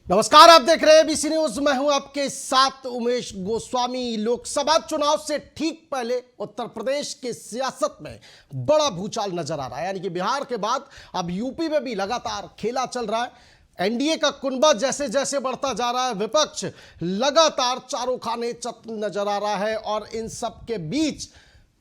नमस्कार, आप देख रहे हैं एबीसी न्यूज। मैं हूं आपके साथ उमेश गोस्वामी। लोकसभा चुनाव से ठीक पहले उत्तर प्रदेश की सियासत में बड़ा भूचाल नजर आ रहा है। यानी कि बिहार के बाद अब यूपी में भी लगातार खेला चल रहा है। एनडीए का कुनबा जैसे जैसे बढ़ता जा रहा है, विपक्ष लगातार चारों खाने चत नजर आ रहा है। और इन सब के बीच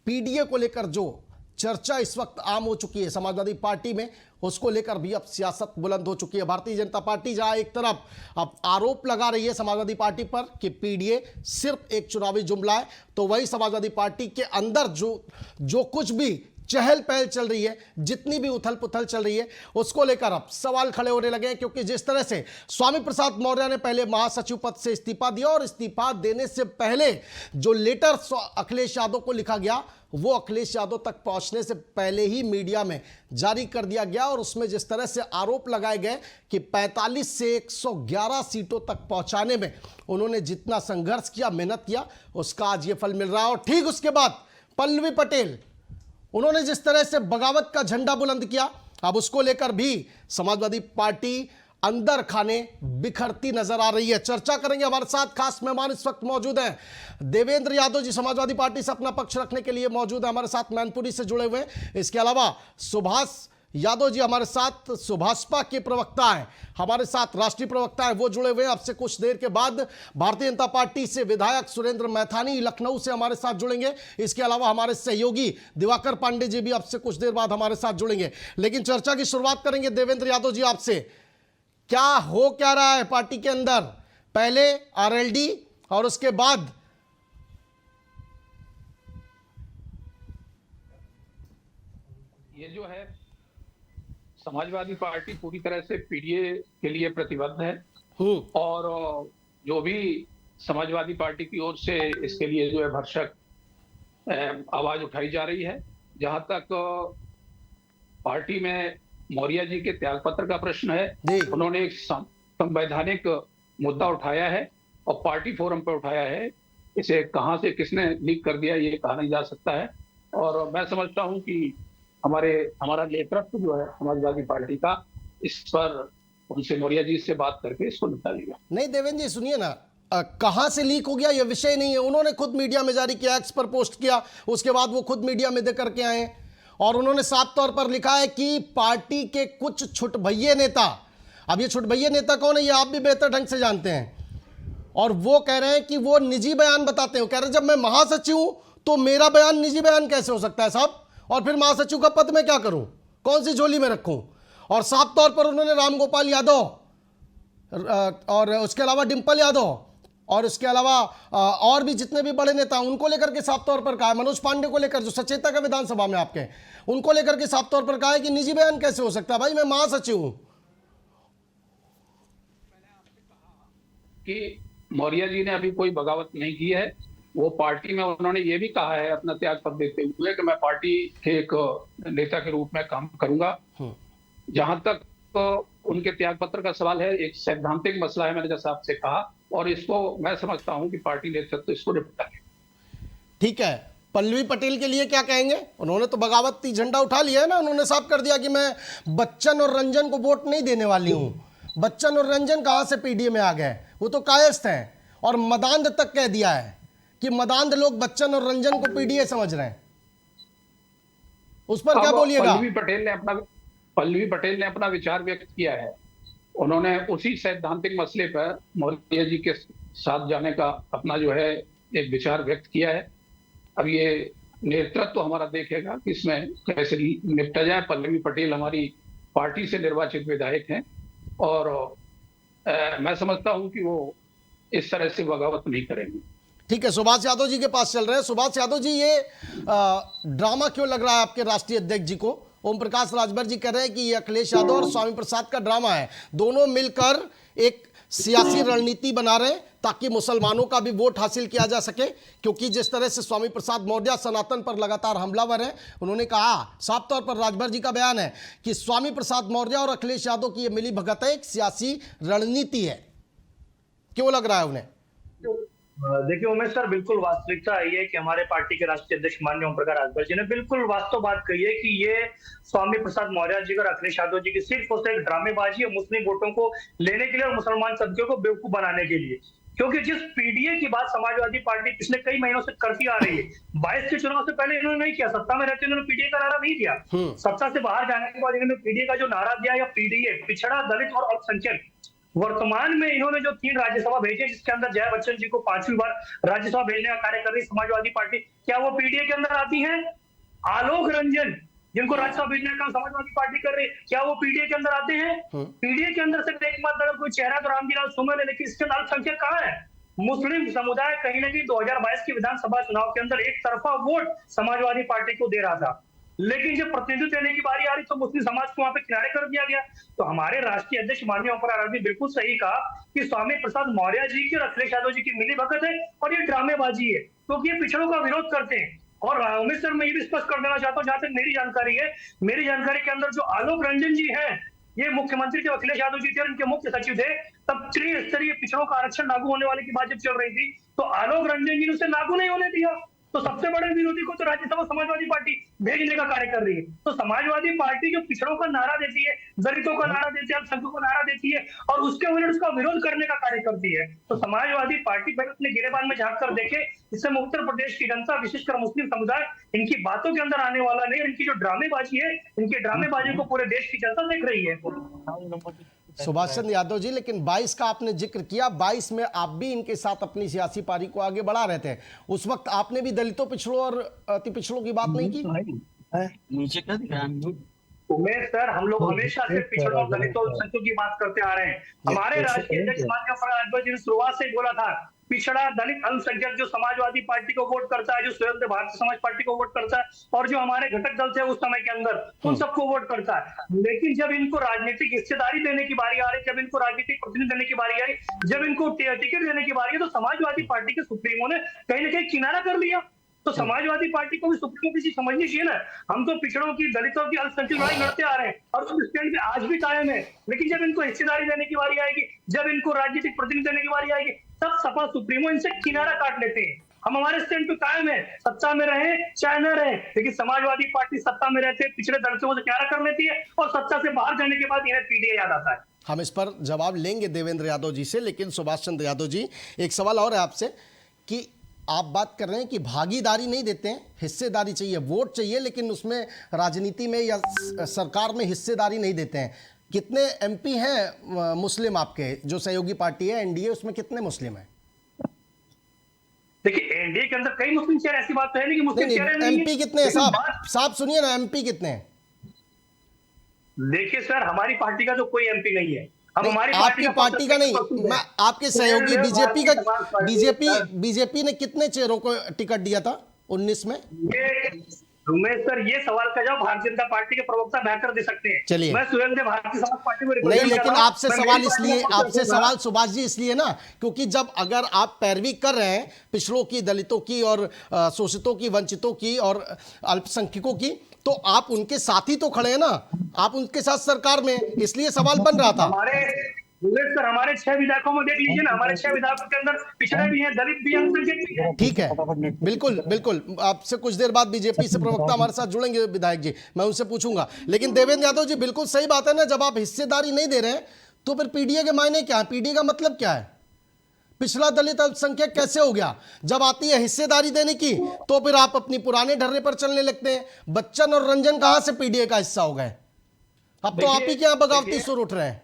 पीडीए को लेकर जो चर्चा इस वक्त आम हो चुकी है समाजवादी पार्टी में, उसको लेकर भी अब सियासत बुलंद हो चुकी है। भारतीय जनता पार्टी जहां एक तरफ अब आरोप लगा रही है समाजवादी पार्टी पर कि पीडीए सिर्फ एक चुनावी जुमला है, तो वही समाजवादी पार्टी के अंदर जो कुछ भी चहल पहल चल रही है, जितनी भी उथल पुथल चल रही है, उसको लेकर अब सवाल खड़े होने लगे हैं। क्योंकि जिस तरह से स्वामी प्रसाद मौर्य ने पहले महासचिव पद से इस्तीफा दिया और इस्तीफा देने से पहले जो लेटर अखिलेश यादव को लिखा गया, वो अखिलेश यादव तक पहुंचने से पहले ही मीडिया में जारी कर दिया गया। और उसमें जिस तरह से आरोप लगाए गए कि 45 से 111 सीटों तक पहुंचाने में उन्होंने जितना संघर्ष किया, मेहनत किया, उसका आज ये फल मिल रहा है। और ठीक उसके बाद पल्लवी पटेल, उन्होंने जिस तरह से बगावत का झंडा बुलंद किया, अब उसको लेकर भी समाजवादी पार्टी अंदर खाने बिखरती नजर आ रही है। चर्चा करेंगे, हमारे साथ खास मेहमान इस वक्त मौजूद हैं। देवेंद्र यादव जी समाजवादी पार्टी से अपना पक्ष रखने के लिए मौजूद है, हमारे साथ मैनपुरी से जुड़े हुए हैं। इसके अलावा सुभाष यादव जी हमारे साथ सुभाषपा के प्रवक्ता हैं, हमारे साथ राष्ट्रीय प्रवक्ता है, वो जुड़े हुए हैं। अब से कुछ देर के बाद भारतीय जनता पार्टी से विधायक सुरेंद्र मैथानी लखनऊ से हमारे साथ जुड़ेंगे। इसके अलावा हमारे सहयोगी दिवाकर पांडे जी भी अब से कुछ देर बाद हमारे साथ जुड़ेंगे। लेकिन चर्चा की शुरुआत करेंगे देवेंद्र यादव जी आपसे। क्या रहा है पार्टी के अंदर, पहले आरएलडी और उसके बाद ये जो है समाजवादी पार्टी पूरी तरह से पीडीए के लिए प्रतिबद्ध है। और जो भी समाजवादी पार्टी की ओर से इसके लिए जो है भरसक आवाज उठाई जा रही है। जहां तक पार्टी में मौर्य जी के त्यागपत्र का प्रश्न है, उन्होंने एक संवैधानिक मुद्दा उठाया है और पार्टी फोरम पर उठाया है। इसे कहां से किसने लीक कर दिया ये कहा नहीं जा सकता है। और मैं समझता हूं कि हमारा नेतृत्व जो है समाजवादी पार्टी का इस पर उनसे मौर्य जी से बात करके इसको निपटा लेगा। नहीं देवेंद्र जी सुनिए ना, कहां से लीक हो गया ये विषय नहीं है। उन्होंने खुद मीडिया में जारी किया, एक्स पर पोस्ट किया, उसके बाद वो खुद मीडिया में दे करके आए और उन्होंने साफ तौर पर लिखा है कि पार्टी के कुछ छुटभइये नेता, अब ये छुटभइये नेता कौन है ये आप भी बेहतर ढंग से जानते हैं, और वो कह रहे हैं कि वो निजी बयान बताते हैं। कह रहे हैं जब मैं महासचिव हूं तो मेरा बयान निजी बयान कैसे हो सकता है साहब, और फिर महासचिव का पद में क्या करूं, कौन सी झोली में रखूं। और साफ तौर पर उन्होंने रामगोपाल यादव और उसके अलावा डिंपल यादव और उसके अलावा और भी जितने भी बड़े नेता उनको लेकर के साफ तौर पर कहा, मनोज पांडे को लेकर जो सचेतक है विधानसभा में आपके, उनको लेकर के साफ तौर पर कहा है कि निजी बयान कैसे हो सकता है, भाई मैं महासचिव हूं। कि मौर्य जी ने अभी कोई बगावत नहीं की है। वो पार्टी में उन्होंने ये भी कहा है अपना त्याग पत्र देते हुए कि मैं पार्टी के एक नेता के रूप में काम करूंगा। जहां तक उनके त्याग पत्र का सवाल है, एक सैद्धांतिक मसला है, मैंने जैसा आपसे कहा, और इसको मैं समझता हूं कि पार्टी नेतृत्व इसको निपटा ले। ठीक है, पल्लवी पटेल के लिए क्या कहेंगे? उन्होंने तो बगावती झंडा उठा लिया है ना, उन्होंने साफ कर दिया कि मैं बच्चन और रंजन को वोट नहीं देने वाली हूं। बच्चन और रंजन कहां से पीडीए में आ गए, वो तो कायस्थ हैं। और मदांध तक कह दिया है कि मदांध लोग बच्चन और रंजन को पीडीए समझ रहे हैं। उस पर क्या बोलिएगा? पल्लवी पटेल ने अपना विचार व्यक्त किया है। उन्होंने उसी सैद्धांतिक मसले पर मौर्य जी के साथ जाने का अपना जो है एक विचार व्यक्त किया है। अब ये नेतृत्व तो हमारा देखेगा कि इसमें कैसे निपटा जाए। पल्लवी पटेल हमारी पार्टी से निर्वाचित विधायक हैं और मैं समझता हूं कि वो इस तरह से बगावत नहीं करेंगे। ठीक है, सुभाष यादव जी के पास चल रहे हैं। सुभाष यादव जी, ये ड्रामा क्यों लग रहा है आपके राष्ट्रीय अध्यक्ष जी को? ओम प्रकाश राजभर जी कह रहे हैं कि ये अखिलेश यादव और स्वामी प्रसाद का ड्रामा है, दोनों मिलकर एक सियासी रणनीति बना रहे हैं ताकि मुसलमानों का भी वोट हासिल किया जा सके। क्योंकि जिस तरह से स्वामी प्रसाद मौर्य सनातन पर लगातार हमलावर है, उन्होंने कहा साफ तौर पर, राजभर जी का बयान है कि स्वामी प्रसाद मौर्य और अखिलेश यादव की यह मिली भगत है, एक सियासी रणनीति है। क्यों लग रहा है उन्हें? देखिए उमेश सर, बिल्कुल वास्तविकता है ये कि हमारे पार्टी के राष्ट्रीय अध्यक्ष माननीय ओम प्रकाश राजभर जी ने बिल्कुल वास्तव बात कही है कि ये स्वामी प्रसाद मौर्य जी और अखिलेश यादव जी की सिर्फ और सिर्फ ड्रामेबाजी है मुस्लिम वोटों को लेने के लिए और मुसलमान तबके को बेवकूफ बनाने के लिए। क्योंकि जिस पीडीए की बात समाजवादी पार्टी पिछले कई महीनों से करती आ रही है, 22 के चुनाव से पहले इन्होंने नहीं किया, सत्ता में रहते इन्होंने पीडीए का नारा नहीं दिया। सत्ता से बाहर जाने के बाद इन्होंने पीडीए का जो नारा दिया, या पीडीए पिछड़ा, दलित और अल्पसंख्यक। वर्तमान में इन्होंने जो 3 राज्यसभा भेजे, जिसके अंदर जया बच्चन जी को 5वीं बार राज्यसभा भेजने का कार्य कर रही समाजवादी पार्टी, क्या वो पीडीए के अंदर आती है? आलोक रंजन, जिनको राज्यसभा भेजने का काम समाजवादी पार्टी कर रही है, क्या वो पीडीए के अंदर आते हैं? पीडीए के अंदर सिर्फ एकमात्र अगर कोई चेहरा तो रामजीलाल सुमन है, लेकिन इसके अंदर अल्पसंख्यक कहाँ है? मुस्लिम समुदाय कहीं ना कहीं 2022 के विधानसभा चुनाव के अंदर एक तरफा वोट समाजवादी पार्टी को दे रहा था, लेकिन जब प्रतिनिधित्व देने की बारी आ रही तो मुस्लिम समाज को वहां पे किनारे कर दिया गया। तो हमारे राष्ट्रीय अध्यक्ष माननीय ओम प्रकाश राजभर ने बिल्कुल सही कहा कि स्वामी प्रसाद मौर्य जी की और अखिलेश यादव जी की मिली भगत है और ये ड्रामेबाजी है, क्योंकि ये पिछड़ों का विरोध करते हैं। और उमेश सर, मैं ये भी स्पष्ट कर देना चाहता हूँ, जहां तक मेरी जानकारी है, मेरी जानकारी के अंदर जो आलोक रंजन जी है, ये मुख्यमंत्री जब अखिलेश यादव जी थे और इनके मुख्य सचिव थे, तब त्रिस्तरीय पिछड़ों का आरक्षण लागू होने वाले की बात जब चल रही थी, तो आलोक रंजन जी ने उसे लागू नहीं होने दिया। तो सबसे बड़े विरोधी को तो राज्यसभा समाजवादी पार्टी भेजने का कार्य कर रही है। तो समाजवादी पार्टी जो पिछड़ों का नारा देती है, दलितों का नारा देती है, अल्पसंख्यकों का नारा देती है और उसके उलट उसका विरोध करने का कार्य करती है, तो समाजवादी पार्टी पहले अपने गिरेबान में झांक कर देखे। इससे उत्तर प्रदेश की जनता, विशेषकर मुस्लिम समुदाय, इनकी बातों के अंदर आने वाला नहीं। इनकी जो ड्रामेबाजी है, इनकी ड्रामेबाजी को पूरे देश की जनता देख रही है। सुभाष चंद्र यादव जी, लेकिन 22 का आपने जिक्र किया, 22 में आप भी इनके साथ अपनी सियासी पारी को आगे बढ़ा रहे थे। उस वक्त आपने भी दलितों, पिछड़ों और अति पिछड़ों की बात नहीं की? नीचे क्या दिख रहा है? उमेश सर, हम लोग हमेशा से पिछड़ों, दलितों, अल्पसंख्यकों की बात करते आ रहे हैं। हमारे राष्ट्रीय अध्यक्ष माननीय ओम प्रकाश राजभर जी ने शुरुआत से बोला था, पिछड़ा, दलित, अल्पसंख्यक जो समाजवादी पार्टी को वोट करता है, जो स्वयं भारतीय समाज पार्टी को वोट करता है और जो हमारे घटक दल थे उस समय के अंदर, उन सबको वोट करता है। लेकिन जब इनको राजनीतिक हिस्सेदारी देने की बारी आ रही, जब इनको राजनीतिक प्रतिनिधि देने की बारी आई, जब इनको टिकट देने की बारी है, तो समाजवादी पार्टी के सुप्रीमो ने कहीं ना कहीं किनारा कर लिया। तो समाजवादी पार्टी को भी सुप्रीमो की चीज समझनी चाहिए ना। हम तो पिछड़ों की, दलितों की, अल्पसंख्यक लड़ाई लड़ते आ रहे हैं और उस स्टैंड पे आज भी कायम है। लेकिन जब इनको हिस्सेदारी देने की बारी आएगी, जब इनको राजनीतिक प्रतिनिधि देने की बारी आएगी, तब सपा सुप्रीमो इनसे किनारा काट लेते हैं। हम हमारे स्टैंड पे कायम है, सत्ता में रहे चाहे न रहे, लेकिन समाजवादी पार्टी सत्ता में रहते पिछड़े दलितों से किनारा कर लेती है और सत्ता से बाहर जाने के बाद इन्हें पीडीए याद आता है। हम इस पर जवाब लेंगे देवेंद्र यादव जी से, लेकिन सुभाष चंद्र यादव जी, एक सवाल और है आपसे कि आप बात कर रहे हैं कि भागीदारी नहीं देते हैं, हिस्सेदारी चाहिए, वोट चाहिए, लेकिन उसमें राजनीति में या सरकार में हिस्सेदारी नहीं देते हैं। कितने एमपी हैं मुस्लिम आपके, जो सहयोगी पार्टी है एनडीए, उसमें कितने मुस्लिम हैं? देखिए, एनडीए के अंदर कई मुस्लिम चेहरे, ऐसी बात तो है नहीं कि मुस्लिम चेहरे नहीं है। एमपी कितने हैं साहब? साहब सुनिए ना, एमपी कितने हैं? देखिए सर, हमारी पार्टी का तो कोई एमपी नहीं है। हम हमारी आपकी पार्टी का नहीं, मैं आपके सहयोगी बीजेपी का, बीजेपी ने कितने चेहरों को टिकट दिया था 19 में? उमेश सर, ये सवाल का जवाब भारतीय जनता पार्टी के प्रवक्ता बेहतर दे सकते हैं। चलिए, मैं स्वयं से भारतीय समाज पार्टी को नहीं, लेकिन आपसे सवाल इसलिए, आपसे सवाल सुभाष जी इसलिए ना, क्योंकि जब अगर आप पैरवी कर रहे हैं पिछड़ों की, दलितों की और शोषितों की, वंचितों की और अल्पसंख्यकों की, तो आप उनके साथ ही तो खड़े हैं ना, आप उनके साथ सरकार में, इसलिए सवाल बन रहा था। सर, हमारे 6 विधायकों में देख लीजिए ना, हमारे 6 विधायकों के अंदर पिछड़े भी हैं, दलित भी हैं। ठीक है, बिल्कुल बिल्कुल, आपसे कुछ देर बाद बीजेपी से प्रवक्ता हमारे साथ जुड़ेंगे विधायक जी, मैं उनसे पूछूंगा। लेकिन देवेंद्र यादव जी, बिल्कुल सही बात है ना, जब आप हिस्सेदारी नहीं दे रहे हैं तो फिर पीडीए के मायने क्या है? पीडीए का मतलब क्या है? पिछड़ा, दलित, अल्पसंख्यक कैसे हो गया? जब आती है हिस्सेदारी देने की तो फिर आप अपनी पुराने ढर्रे पर चलने लगते हैं। बच्चन और रंजन कहां से पीडीए का हिस्सा हो गए? अब तो आप ही के यहां बगावती सुर उठ रहे हैं।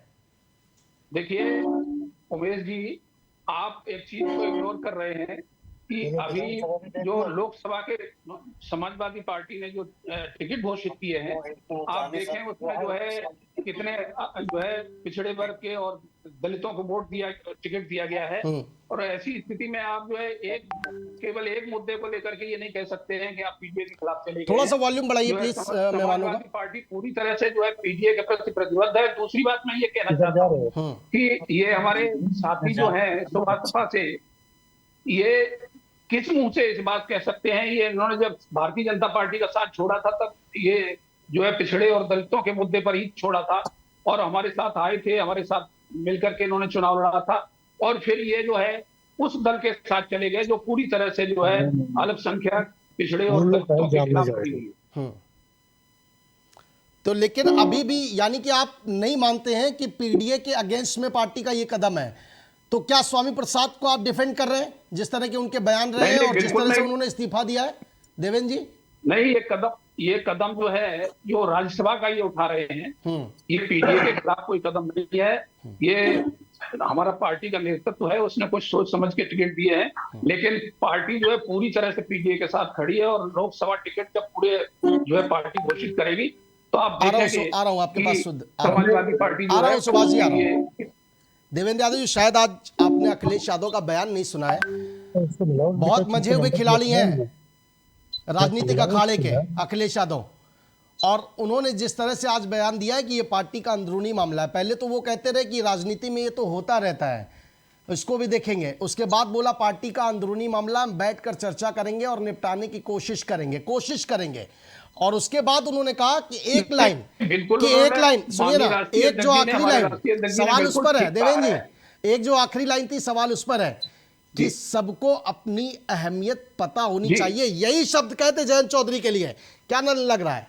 देखिए उमेश जी, आप एक चीज को इग्नोर कर रहे हैं कि अभी जो लोकसभा के समाजवादी पार्टी ने जो टिकट घोषित किए हैं, आप देखें उसमें जो है कितने जो है पिछड़े वर्ग के और दलितों को वोट दिया, टिकट दिया गया है। और ऐसी स्थिति में आप जो है केवल एक मुद्दे को लेकर के ये नहीं कह सकते हैं कि आप पीडीए के खिलाफ चले गए। थोड़ा सा वॉल्यूम बढ़ाइए प्लीज मेहमानों का। पार्टी पूरी तरह से जो है पीडीए के प्रति प्रतिबद्ध है। दूसरी बात मैं ये कहना चाहता हूँ कि ये हमारे साथी जो है सपा से, ये किस मुंह से इस बात कह सकते हैं? ये इन्होंने जब भारतीय जनता पार्टी का साथ छोड़ा था, तब ये जो है पिछड़े और दलितों के मुद्दे पर ही छोड़ा था और हमारे साथ आए थे, हमारे साथ मिलकर के इन्होंने चुनाव लड़ा था। और फिर ये जो है उस दल के साथ चले गए जो पूरी तरह से जो है अल्पसंख्यक, पिछड़े और दलितों के खिलाफ खड़ी हुई है। तो लेकिन अभी भी यानी कि आप नहीं मानते हैं कि पीडीए के अगेंस्ट में पार्टी का ये कदम है, तो क्या स्वामी प्रसाद को आप डिफेंड कर रहे हैं जिस तरह के उनके बयान रहे हैं और जिस तरह से उन्होंने इस्तीफा दिया है? देवेंद्र जी नहीं, ये कदम जो है जो राज्यसभा का ये उठा रहे हैं, ये पीडीए के खिलाफ कोई कदम नहीं है। ये हमारा पार्टी का नेतृत्व है, उसने कुछ सोच समझ के टिकट दिए हैं, लेकिन पार्टी जो है पूरी तरह से पीडीए के साथ खड़ी है और लोकसभा टिकट जब पूरे जो है पार्टी घोषित करेगी तो आप देखेंगे आ रहा हूं आपके पास शुद्ध समाजवादी पार्टी आ रहा हूं सुभाष जी, आ रहा हूं। देवेंद्र यादव जी, शायद आज आपने अखिलेश यादव का बयान नहीं सुना है। बहुत मंझे हुए खिलाड़ी हैं राजनीतिक अखाड़े के अखिलेश यादव, और उन्होंने जिस तरह से आज बयान दिया है कि ये पार्टी का अंदरूनी मामला है। पहले तो वो कहते रहे कि राजनीति में ये तो होता रहता है, इसको भी देखेंगे। उसके बाद बोला पार्टी का अंदरूनी मामला हम बैठकर चर्चा करेंगे और निपटाने की कोशिश करेंगे। और उसके बाद उन्होंने कहा कि एक लाइन सुनिए ना, एक जो आखिरी लाइन सवाल उस पर है देवेंद्र जी, एक जो आखिरी लाइन थी सवाल उस पर है कि सबको अपनी अहमियत पता होनी चाहिए। यही शब्द कहते जयंत चौधरी के लिए, क्या न लग रहा है?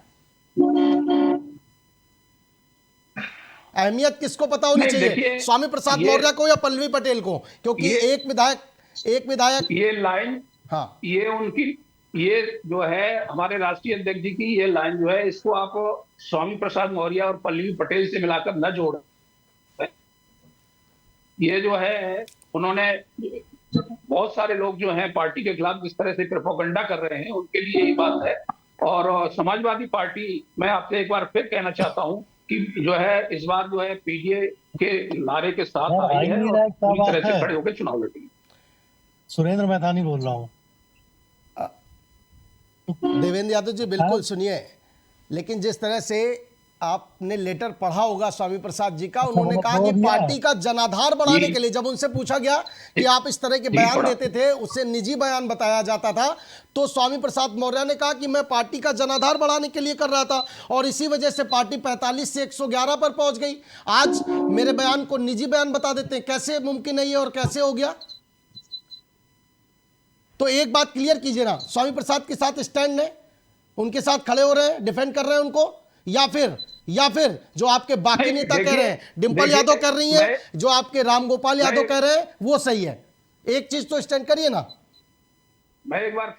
अहमियत किसको पता होनी चाहिए, स्वामी प्रसाद मौर्य को या पल्लवी पटेल को? क्योंकि एक विधायक ये लाइन, हाँ, ये जो है हमारे राष्ट्रीय अध्यक्ष जी की ये लाइन जो है, इसको आप स्वामी प्रसाद मौर्य और पल्लवी पटेल से मिलाकर न जोड़ें। ये जो है उन्होंने बहुत सारे लोग जो हैं पार्टी के खिलाफ जिस तरह से प्रोपेगेंडा कर रहे हैं, उनके लिए यही बात है। और समाजवादी पार्टी, मैं आपसे एक बार फिर कहना चाहता हूं कि जो है इस बार जो है पीडीए के नारे के साथ आई है और पूरी तरह से खड़े होकर चुनाव लड़ेगी। सुरेंद्र मैथानी बोल रहा हूँ। देवेंद्र यादव जी बिल्कुल सुनिए, लेकिन जिस तरह से आपने लेटर पढ़ा होगा स्वामी प्रसाद जी का, उन्होंने कहा कि पार्टी का जनाधार बढ़ाने के लिए, जब उनसे पूछा गया कि आप इस तरह के बयान देते थे, उसे निजी बयान बताया जाता था, तो स्वामी प्रसाद मौर्य ने कहा कि मैं पार्टी का जनाधार बढ़ाने के लिए कर रहा था और इसी वजह से पार्टी 45 से 111 पर पहुंच गई। आज मेरे बयान को निजी बयान बता देते हैं, कैसे मुमकिन है ये और कैसे हो गया? तो एक बात क्लियर कीजिए ना, स्वामी प्रसाद के साथ स्टैंड है, उनके साथ खड़े हो रहे हैं, डिफेंड कर रहे हैं उनको, या फिर जो आपके बाकी नेता कह रहे हैं, डिंपल यादव कर रही है, जो आपके रामगोपाल यादव कह रहे हैं वो सही है? एक चीज तो स्टैंड करिए ना। मैं एक बार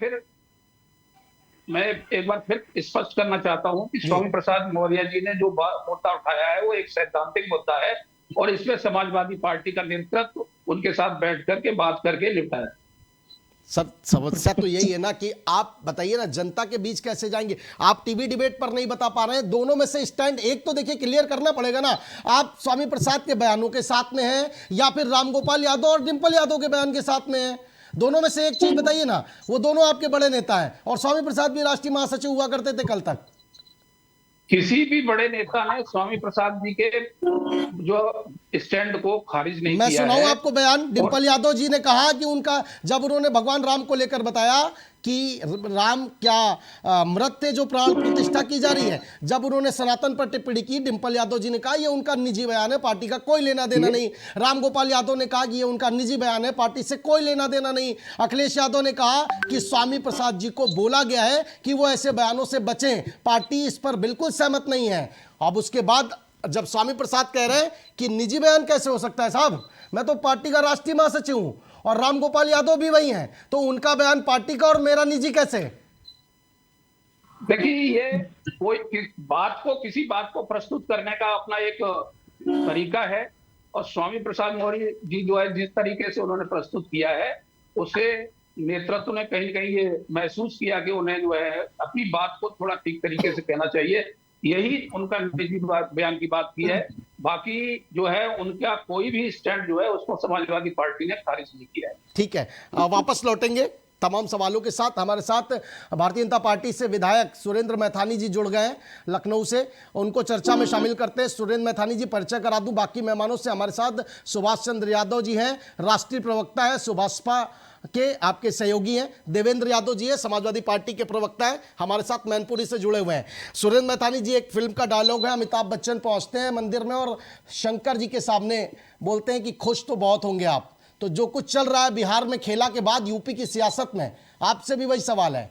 फिर स्पष्ट करना चाहता हूं कि स्वामी प्रसाद मौर्य जी ने जो मुद्दा उठाया है वो एक सैद्धांतिक मुद्दा है और इसमें समाजवादी पार्टी का नेतृत्व उनके साथ बैठ करके बात करके निपटाया। सर समस्या तो यही है ना कि आप बताइए ना, जनता के बीच कैसे जाएंगे? आप टीवी डिबेट पर नहीं बता पा रहे हैं, दोनों में से स्टैंड एक तो देखिए क्लियर करना पड़ेगा ना। आप स्वामी प्रसाद के बयानों के साथ में हैं या फिर रामगोपाल यादव और डिंपल यादव के बयान के साथ में हैं? दोनों में से एक चीज बताइए ना। वो दोनों आपके बड़े नेता हैं और स्वामी प्रसाद भी राष्ट्रीय महासचिव हुआ करते थे कल तक। किसी भी बड़े नेता ने स्वामी प्रसाद जी के जो स्टैंड को खारिज नहीं किया है। मैं सुनाऊं आपको बयान, डिंपल यादव जी ने कहा कि उनका, जब उन्होंने भगवान राम को लेकर बताया कि राम क्या मृत थे जो प्राण प्रतिष्ठा की जा रही है, जब उन्होंने सनातन पर टिप्पणी की, डिंपल यादव जी ने कहा ये उनका निजी बयान है, पार्टी का कोई लेना देना नहीं। रामगोपाल यादव ने कहा कि ये उनका निजी बयान है, पार्टी से कोई लेना देना नहीं। अखिलेश यादव ने कहा कि स्वामी प्रसाद जी को बोला गया है कि वो ऐसे बयानों से बचें, पार्टी इस पर बिल्कुल सहमत नहीं है। अब उसके बाद जब स्वामी प्रसाद कह रहे हैं कि निजी बयान कैसे हो सकता है, साहब मैं तो पार्टी का राष्ट्रीय महासचिव हूं और रामगोपाल यादव भी वही हैं, तो उनका बयान पार्टी का और मेरा निजी कैसे? देखिए, ये कोई किसी बात को प्रस्तुत करने का अपना एक तरीका है और स्वामी प्रसाद मौर्य जी जो है जिस तरीके से उन्होंने प्रस्तुत किया है, उसे नेतृत्व ने कहीं कहीं ये महसूस किया कि उन्हें जो है अपनी बात को थोड़ा ठीक तरीके से कहना चाहिए, यही उनका निजी बयान की बात की है। बाकी जो है उनका कोई भी स्टैंड जो है उसको समाजवादी पार्टी ने खारिज नहीं किया है। ठीक है, वापस लौटेंगे तमाम सवालों के साथ। हमारे साथ भारतीय जनता पार्टी से विधायक सुरेंद्र मैथानी जी जुड़ गए हैं लखनऊ से, उनको चर्चा में शामिल करते हैं। सुरेंद्र मैथानी जी, परिचय करा दूं बाकी मेहमानों से। हमारे साथ सुभाष चंद्र यादव जी हैं, राष्ट्रीय प्रवक्ता है, सुभाषपा के आपके सहयोगी हैं। देवेंद्र यादव जी है, समाजवादी पार्टी के प्रवक्ता है, हमारे साथ मैनपुरी से जुड़े हुए हैं। सुरेंद्र मैथानी जी, एक फिल्म का डायलॉग है, अमिताभ बच्चन पहुंचते हैं मंदिर में और शंकर जी के सामने बोलते हैं कि खुश तो बहुत होंगे आप, तो जो कुछ चल रहा है बिहार में खेला के बाद यूपी की सियासत में, आपसे भी वही सवाल है।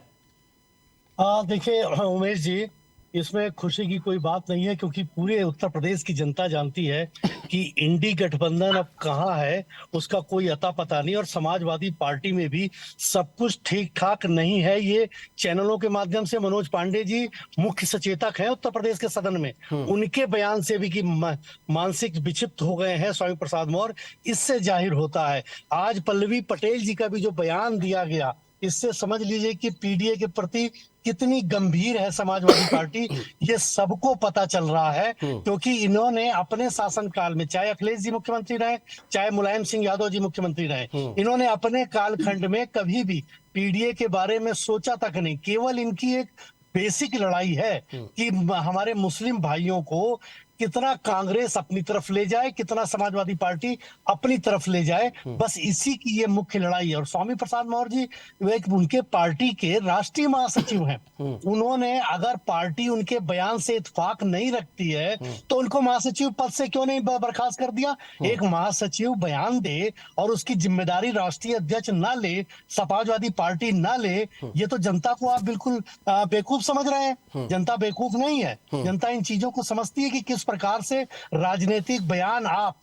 देखिए उमेश जी, इसमें खुशी की कोई बात नहीं है, क्योंकि पूरे उत्तर प्रदेश की जनता जानती है कि इंडी गठबंधन अब कहाँ है, उसका कोई अता पता नहीं। और समाजवादी पार्टी में भी सब कुछ ठीक ठाक नहीं है। ये चैनलों के माध्यम से मनोज पांडे जी मुख्य सचेतक हैं उत्तर प्रदेश के सदन में, उनके बयान से भी कि मानसिक विक्षिप्त हो गए हैं स्वामी प्रसाद मौर्य, इससे जाहिर होता है। आज पल्लवी पटेल जी का भी जो बयान दिया गया, इससे समझ लीजिए कि पीडीए के प्रति कितनी गंभीर है समाजवादी पार्टी, ये सबको पता चल रहा है। क्योंकि इन्होंने अपने शासनकाल में, चाहे अखिलेश जी मुख्यमंत्री रहे, चाहे मुलायम सिंह यादव जी मुख्यमंत्री रहे, इन्होंने अपने कालखंड में कभी भी पीडीए के बारे में सोचा तक नहीं। केवल इनकी एक बेसिक लड़ाई है कि हमारे मुस्लिम भाइयों को कितना कांग्रेस अपनी तरफ ले जाए, कितना समाजवादी पार्टी अपनी तरफ ले जाए, बस इसी की ये मुख्य लड़ाई है। और स्वामी प्रसाद मौर्य जी वे उनके पार्टी के राष्ट्रीय महासचिव हैं। उन्होंने अगर पार्टी उनके बयान से इत्तेफाक नहीं रखती है तो उनको महासचिव पद से क्यों नहीं बर्खास्त कर दिया? एक महासचिव बयान दे और उसकी जिम्मेदारी राष्ट्रीय अध्यक्ष ना ले, समाजवादी पार्टी ना ले, ये तो जनता को आप बिल्कुल बेवकूफ समझ रहे हैं। जनता बेवकूफ नहीं है, जनता इन चीजों को समझती है कि किस प्रकार से राजनीतिक बयान आप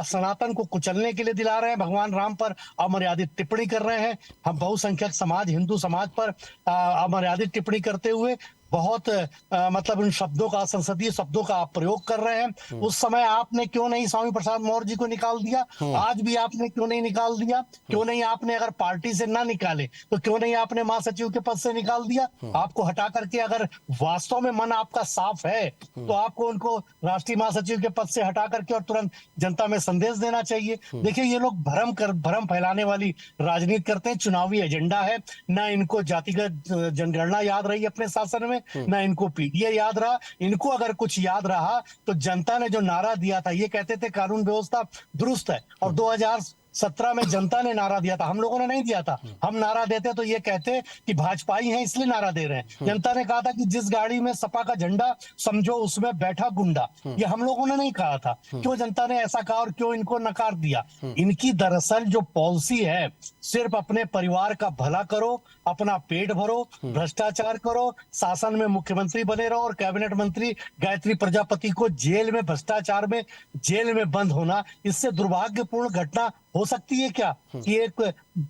सनातन को कुचलने के लिए दिला रहे हैं, भगवान राम पर अमर्यादित टिप्पणी कर रहे हैं, हम बहुसंख्यक समाज हिंदू समाज पर अमर्यादित टिप्पणी करते हुए बहुत मतलब उन शब्दों का, संसदीय शब्दों का आप प्रयोग कर रहे हैं। उस समय आपने क्यों नहीं स्वामी प्रसाद मौर्य जी को निकाल दिया? आज भी आपने क्यों नहीं निकाल दिया? क्यों नहीं आपने, अगर पार्टी से ना निकाले तो क्यों नहीं आपने महासचिव के पद से निकाल दिया? आपको हटा करके, अगर वास्तव में मन आपका साफ है तो आपको उनको राष्ट्रीय महासचिव के पद से हटा करके और तुरंत जनता में संदेश देना चाहिए। देखिए, ये लोग भ्रम फैलाने वाली राजनीति करते हैं, चुनावी एजेंडा है। ना इनको जातिगत जनगणना याद रही अपने शासन में, ना इनको पीडीए याद रहा। इनको अगर कुछ याद रहा तो जनता ने जो नारा दिया था, ये कहते थे कानून व्यवस्था दुरुस्त है, और 2017 में जनता ने नारा दिया था, हम लोगों ने नहीं दिया था। हम नारा देते तो ये कहते कि भाजपाई हैं इसलिए नारा दे रहे हैं। जनता ने कहा था कि जिस गाड़ी में सपा का झंडा समझो उसमें बैठा गुंडा, ये हम लोगों ने नहीं कहा था। क्यों जनता ने ऐसा कहा और क्यों इनको नकार दिया? इनकी दरअसल जो पॉलिसी है, सिर्फ अपने परिवार का भला करो, अपना पेट भरो, भ्रष्टाचार करो, शासन में मुख्यमंत्री बने रहो, और कैबिनेट मंत्री गायत्री प्रजापति को जेल में, भ्रष्टाचार में जेल में बंद होना, इससे दुर्भाग्यपूर्ण घटना हो सकती है क्या कि एक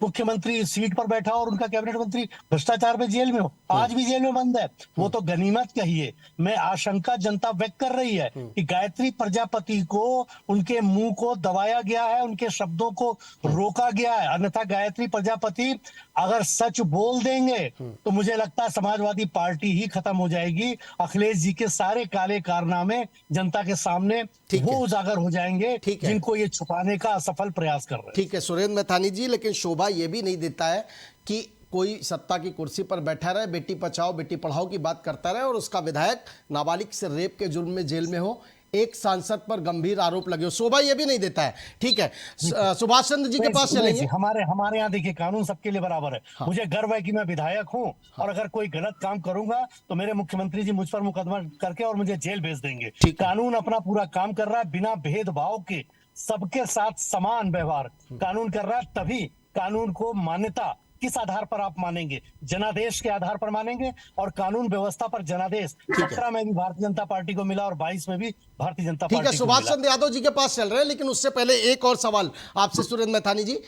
मुख्यमंत्री सीट पर बैठा और उनका कैबिनेट मंत्री भ्रष्टाचार में जेल में हो? आज भी जेल में बंद है। वो तो गनीमत कहिए। मैं आशंका जनता व्यक्त कर रही है कि गायत्री प्रजापति को, उनके मुंह को दबाया गया है, उनके शब्दों को रोका गया है। अन्यथा गायत्री प्रजापति अगर सच बोल देंगे तो मुझे लगता है समाजवादी पार्टी ही खत्म हो जाएगी। अखिलेश जी के सारे काले कारनामे जनता के सामने वो उजागर हो जाएंगे जिनको ये छुपाने का असफल प्रयास कर रहे हैं। ठीक है सुरेंद्र मैथानी जी, लेकिन शोभा ये भी नहीं देता है कि कोई सत्ता की कुर्सी पर बैठा रहे, बेटी बचाओ बेटी पढ़ाओ की बात करता रहे और उसका विधायक नाबालिग से रेप के जुर्म में जेल में हो, एक सांसद पर गंभीर आरोप लगे हो। शोभा ये भी नहीं देता है। ठीक है, सुभाष चंद्र जी के पास चलेंगे। हमारे यहाँ देखिए, कानून सबके लिए बराबर है। हाँ। मुझे गर्व है कि मैं विधायक हूँ। हाँ। और अगर कोई गलत काम करूंगा तो मेरे मुख्यमंत्री जी मुझ पर मुकदमा करके और मुझे जेल भेज देंगे। कानून अपना पूरा काम कर रहा है, बिना भेदभाव के सबके साथ समान व्यवहार कानून कर रहा है। तभी कानून को मान्यता किस आधार पर आप मानेंगे? जनादेश के आधार पर मानेंगे, और कानून व्यवस्था पर जनादेश 17 में भी भारतीय जनता पार्टी को मिला और 22 में भी भारतीय जनता पार्टी को मिला। ठीक है, सुभाष चंद्र यादव जी के पास चल रहे हैं, लेकिन उससे पहले एक और सवाल आपसे सुरेंद्र मैथानी जी।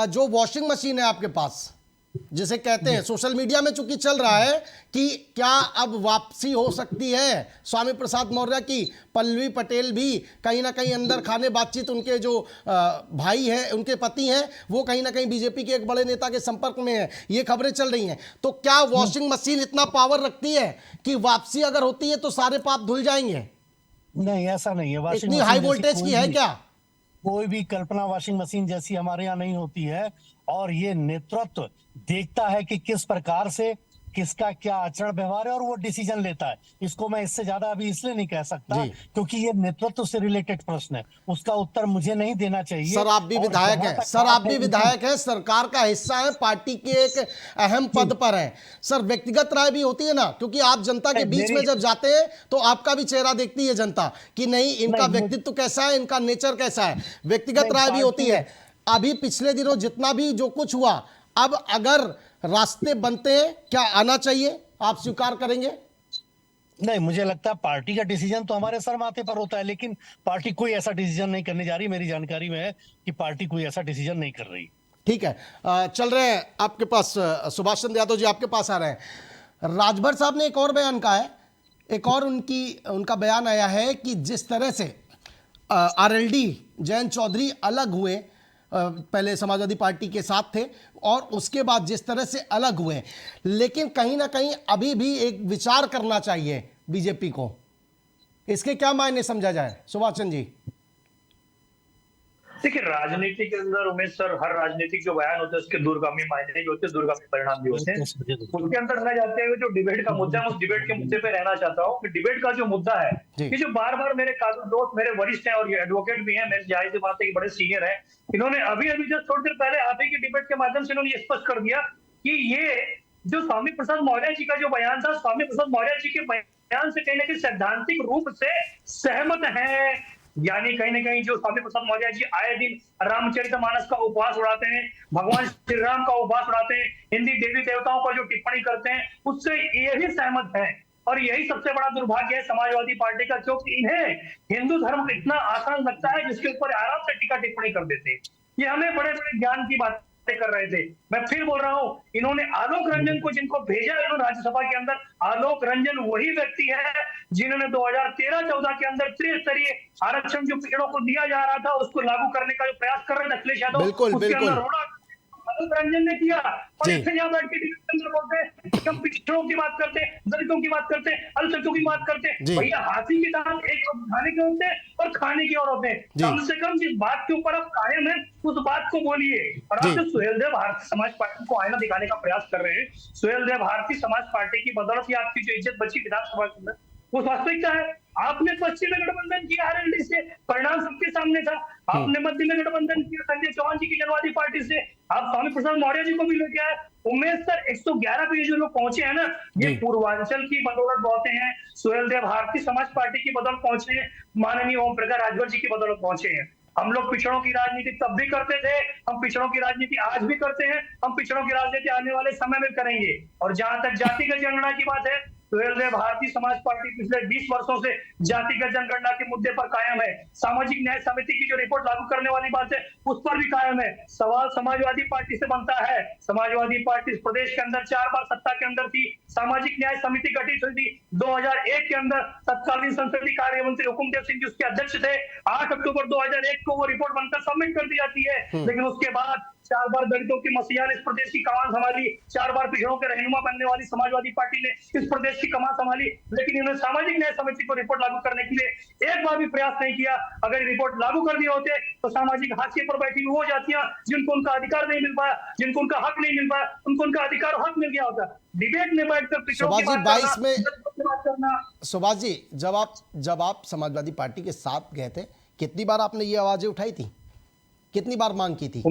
जो वॉशिंग मशीन है आपके पास, जिसे कहते हैं, सोशल मीडिया में चूंकि चल रहा है कि क्या अब वापसी हो सकती है स्वामी प्रसाद मौर्य की? पल्लवी पटेल भी कहीं ना कहीं अंदर खाने बातचीत, उनके जो भाई हैं, उनके पति हैं, वो कहीं ना कहीं बीजेपी के एक बड़े नेता के संपर्क में है, ये खबरें चल रही हैं। तो क्या वॉशिंग मशीन इतना पावर रखती है कि वापसी अगर होती है तो सारे पाप धुल जाएंगे? नहीं, ऐसा नहीं है। इतनी हाई वोल्टेज की है क्या? कोई भी कल्पना वॉशिंग मशीन जैसी हमारे यहाँ नहीं होती है। और ये नेतृत्व देखता है कि किस प्रकार से किसका क्या आचरण व्यवहार है और वो डिसीजन लेता है। इसको मैं इससे ज्यादा अभी इसलिए नहीं कह सकता क्योंकि ये नेतृत्व से रिलेटेड प्रश्न है, उसका उत्तर मुझे नहीं देना चाहिए। सर आप भी विधायक हैं, सर आप भी विधायक हैं, सरकार का हिस्सा है, पार्टी के एक अहम पद पर हैं। सर व्यक्तिगत राय भी होती है ना, क्योंकि आप जनता के बीच में जब जाते हैं तो आपका भी चेहरा देखती है जनता कि नहीं इनका व्यक्तित्व कैसा है, इनका नेचर कैसा है, व्यक्तिगत राय भी होती है। अभी पिछले दिनों जितना भी जो कुछ हुआ, अब अगर रास्ते बनते हैं, क्या आना चाहिए? आप स्वीकार करेंगे? नहीं, मुझे लगता है पार्टी का डिसीजन तो हमारे सर माथे पर होता है, लेकिन पार्टी कोई ऐसा डिसीजन नहीं करने जा रही। मेरी जानकारी में है कि पार्टी कोई ऐसा डिसीजन नहीं कर रही। ठीक है, चल रहे हैं आपके पास। सुभाष चंद्र यादव जी आपके पास आ रहे हैं। राजभर साहब ने एक और बयान कहा है, एक और उनका बयान आया है कि जिस तरह से आरएलडी जयंत चौधरी अलग हुए, पहले समाजवादी पार्टी के साथ थे और उसके बाद जिस तरह से अलग हुए, लेकिन कहीं ना कहीं अभी भी एक विचार करना चाहिए बीजेपी को। इसके क्या मायने समझा जाए, सुभाष चंद्र जी? देखिए, राजनीति के अंदर उमेश सर, हर राजनीतिक जो बयान होते हैं उसके दूरगामी मायने भी होते हैं, दूरगामी परिणाम भी होते हैं। उसके अंदर रह जाते हैं जो डिबेट का मुद्दा है, उस डिबेट के मुद्दे पे रहना चाहता हूँ कि डिबेट का जो मुद्दा है, ये जो बार बार मेरे काफी दोस्त, मेरे वरिष्ठ हैं और ये एडवोकेट भी हैं, मेरे जाहिर सी बात है कि बड़े सीनियर हैं, इन्होंने अभी जस्ट थोड़ी देर पहले आप ही की डिबेट के माध्यम से इन्होंने ये स्पष्ट कर दिया कि ये जो स्वामी प्रसाद मौर्य जी का जो बयान था, स्वामी प्रसाद मौर्य जी के बयान से कहीं ना कहीं सैद्धांतिक रूप से सहमत है। यानी कहीं ना कहीं जो स्वामी प्रसाद मौर्य जी आए दिन रामचरितमानस का उपवास उड़ाते हैं, भगवान श्री राम का उपवास उड़ाते हैं, हिंदी देवी देवताओं पर जो टिप्पणी करते हैं, उससे यही सहमत है। और यही सबसे बड़ा दुर्भाग्य है समाजवादी पार्टी का, क्योंकि इन्हें हिंदू धर्म इतना आसान लगता है जिसके ऊपर आराम से टीका टिप्पणी कर देते हैं। ये हमें बड़े बड़े ज्ञान की बात कर रहे थे। मैं फिर बोल रहा हूं, इन्होंने आलोक रंजन को जिनको भेजा है इन्होंने राज्यसभा के अंदर, आलोक रंजन वही व्यक्ति है जिन्होंने 2013-14 के अंदर त्रिस्तरीय आरक्षण जो पिछड़ों को दिया जा रहा था उसको लागू करने का जो प्रयास कर रहे थे अखिलेश यादव, उसके अंदर रोड़ा आलोक रंजन ने किया। और फिर यहाँ बैठ के बोलते हैं हम पिछड़ों की बात करते हैं, दलितों की बात करते हैं, अल्पसंख्यकों की बात करते हैं। भैया, हाथी के दांत एक खाने के होते हैं और खाने की और होते हैं। कम से कम जिस बात के ऊपर आप कायम है उस बात को बोलिए। और आप जो सुहेलदेव भारतीय समाज पार्टी को आईना दिखाने का प्रयास कर रहे हैं, सुहेलदेव भारतीय समाज पार्टी की बदौलत ही आपकी जो इज्जत बची विधानसभा के अंदर, वो वास्तविकता है। आपने पश्चिम में गठबंधन किया आरएलडी से, परिणाम सबके सामने था। आपने मध्य में गठबंधन किया संजय चौहान जी की जनवादी पार्टी से, आप स्वामी प्रसाद मौर्य जी को भी लेके आए। उमेश सर, 111 पे जो लोग पहुंचे हैं ना, ये पूर्वांचल की बदौलत पहुंचे हैं, सुहेलदेव भारतीय समाज पार्टी की बदौलत पहुंचे हैं, माननीय ओम प्रकाश राजभर जी की बदौलत पहुंचे हैं। हम लोग पिछड़ों की राजनीति तब भी करते थे, हम पिछड़ों की राजनीति आज भी करते हैं, हम पिछड़ों की राजनीति आने वाले समय में करेंगे। और जहां तक जातिगत जनगणना की बात है, सुहेलदेव भारतीय समाज पार्टी पिछले 20 वर्षों से जातिगत जनगणना के मुद्दे पर कायम है। सामाजिक न्याय समिति की जो रिपोर्ट लागू करने वाली बात है उस पर भी कायम है। सवाल समाजवादी पार्टी से बनता है, समाजवादी पार्टी प्रदेश के अंदर 4 बार सत्ता के अंदर थी, सामाजिक न्याय समिति गठित हुई थी 2001 के अंदर, तत्कालीन संसदीय कार्य मंत्री हुकुमदेव सिंह जी उसके अध्यक्ष थे। 8 अक्टूबर 2001 को वो रिपोर्ट बनकर सबमिट कर दी जाती है, लेकिन उसके बाद 4 बार दलितों की मसीहा ने इस प्रदेश की कमान संभाली, 4 बार पिछड़ों के रहनुमा बनने वाली समाजवादी पार्टी ने इस प्रदेश की कमान संभाली, लेकिन इन्होंने सामाजिक न्याय समिति को रिपोर्ट लागू करने के लिए एक बार भी प्रयास नहीं किया। अगर रिपोर्ट लागू कर दिए होते तो सामाजिक हाशिए पर बैठी वो जातियां जिनको उनका अधिकार नहीं मिल पाया, जिनको उनका हक नहीं मिल पाया, उनको उनका अधिकार और हक मिल गया होता। डिबेट में बैठकर पिछड़ों की बात करना। सुभाष जी, जब आप समाजवादी पार्टी के साथ गए थे, कितनी बार आपने ये आवाजें उठाई थी, कितनी बार मांग की थी?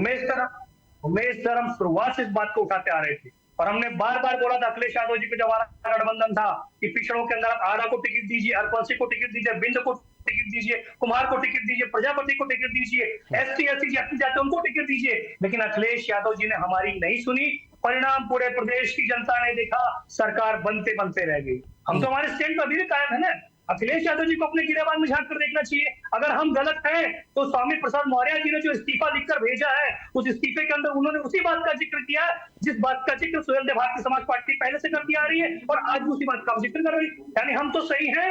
उमेश सर, हम शुरुआत से इस बात को उठाते आ रहे थे और हमने बार बार बोला था अखिलेश यादव जी को जब हमारा गठबंधन था कि पिछड़ों के अंदर आरा को टिकट दीजिए, अरपसी को टिकट दीजिए, बिंद को टिकट दीजिए, कुमार को टिकट दीजिए, प्रजापति को टिकट दीजिए, SC/SC जाति उनको टिकट दीजिए। लेकिन अखिलेश यादव जी ने हमारी नहीं सुनी। परिणाम पूरे प्रदेश की जनता ने देखा, सरकार बनते बनते रह गई। हम तो हमारे स्टैंड पर अभी भी कायम है ना। अखिलेश यादव जी को अपने गिरेबान में झांक कर देखना चाहिए। अगर हम गलत हैं तो स्वामी प्रसाद मौर्य जी ने जो इस्तीफा लिखकर भेजा है, उस इस्तीफे के अंदर उन्होंने उसी बात का जिक्र किया है जिस बात का जिक्र सुहेलदेव भारतीय समाज पार्टी पहले से करती आ रही है और आज भी उसी बात का जिक्र कर रही है। यानी हम तो सही हैं,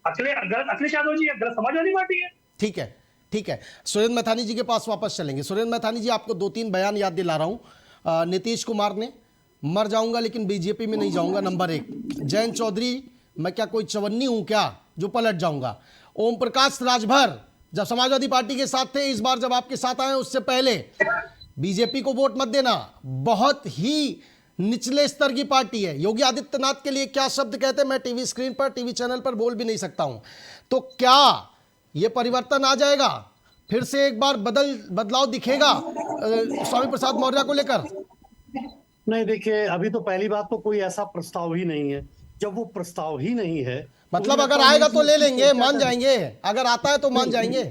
अखिलेश यादव जी गलत समाजवादी पार्टी है। ठीक है, ठीक है। सुरेंद्र मैथानी जी के पास वापस चलेंगे। सुरेंद्र मैथानी जी, आपको 2-3 बयान याद दिला रहा हूं। नीतीश कुमार ने मर जाऊंगा लेकिन बीजेपी में नहीं जाऊंगा, नंबर 1। जयंत चौधरी, मैं क्या कोई चवन्नी हूं क्या जो पलट जाऊंगा। ओम प्रकाश राजभर जब समाजवादी पार्टी के साथ थे, इस बार जब आपके साथ आए उससे पहले, बीजेपी को वोट मत देना, बहुत ही निचले स्तर की पार्टी है। योगी आदित्यनाथ के लिए क्या शब्द कहते हैं मैं टीवी स्क्रीन पर, टीवी चैनल पर बोल भी नहीं सकता हूं। तो क्या यह परिवर्तन आ जाएगा, फिर से एक बार बदलाव दिखेगा स्वामी प्रसाद मौर्य को लेकर? नहीं, देखिए, अभी तो पहली बात तो कोई ऐसा प्रस्ताव ही नहीं है। जब वो प्रस्ताव ही नहीं है, मतलब अगर आएगा तो ले लेंगे, मान जाएंगे, अगर आता है तो मान जाएंगे।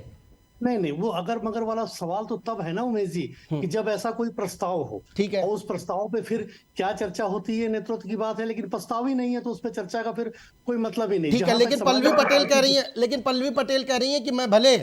नहीं नहीं, वो अगर मगर वाला सवाल तो तब है ना उमेश जी, कि जब ऐसा कोई प्रस्ताव हो। ठीक है। और उस प्रस्ताव पे फिर क्या चर्चा होती है, नेतृत्व की बात है, लेकिन प्रस्ताव ही नहीं है तो उस पर चर्चा का फिर कोई मतलब ही नहीं। ठीक है, जहां तक लेकिन पल्लवी समाजवादी पटेल कह पार्टी रही है, लेकिन पल्लवी पटेल कह रही है कि मैं भले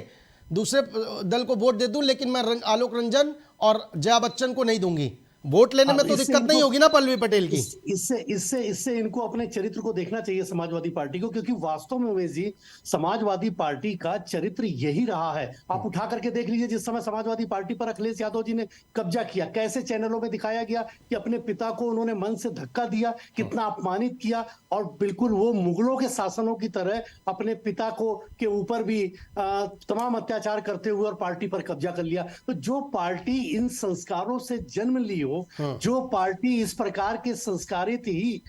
दूसरे दल को वोट दे दूं, लेकिन मैं आलोक रंजन और जया बच्चन को नहीं दूंगी। वोट लेने में तो इससे दिक्कत नहीं इनको होगी ना पल्लवी पटेल की। इससे इससे इससे इनको अपने चरित्र को देखना चाहिए समाजवादी पार्टी को, क्योंकि वास्तव में उमेश जी समाजवादी पार्टी का चरित्र यही रहा है। आप उठा करके देख लीजिए, जिस समय समाजवादी पार्टी पर अखिलेश यादव जी ने कब्जा किया, कैसे चैनलों में दिखाया गया कि अपने पिता को उन्होंने मन से धक्का दिया, कितना अपमानित किया, और बिल्कुल वो मुगलों के शासनों की तरह अपने पिता को के ऊपर भी तमाम अत्याचार करते हुए और पार्टी पर कब्जा कर लिया। तो जो पार्टी इन संस्कारों से जन्म ली हो, जो पार्टी इस प्रकार के संस्कारित ही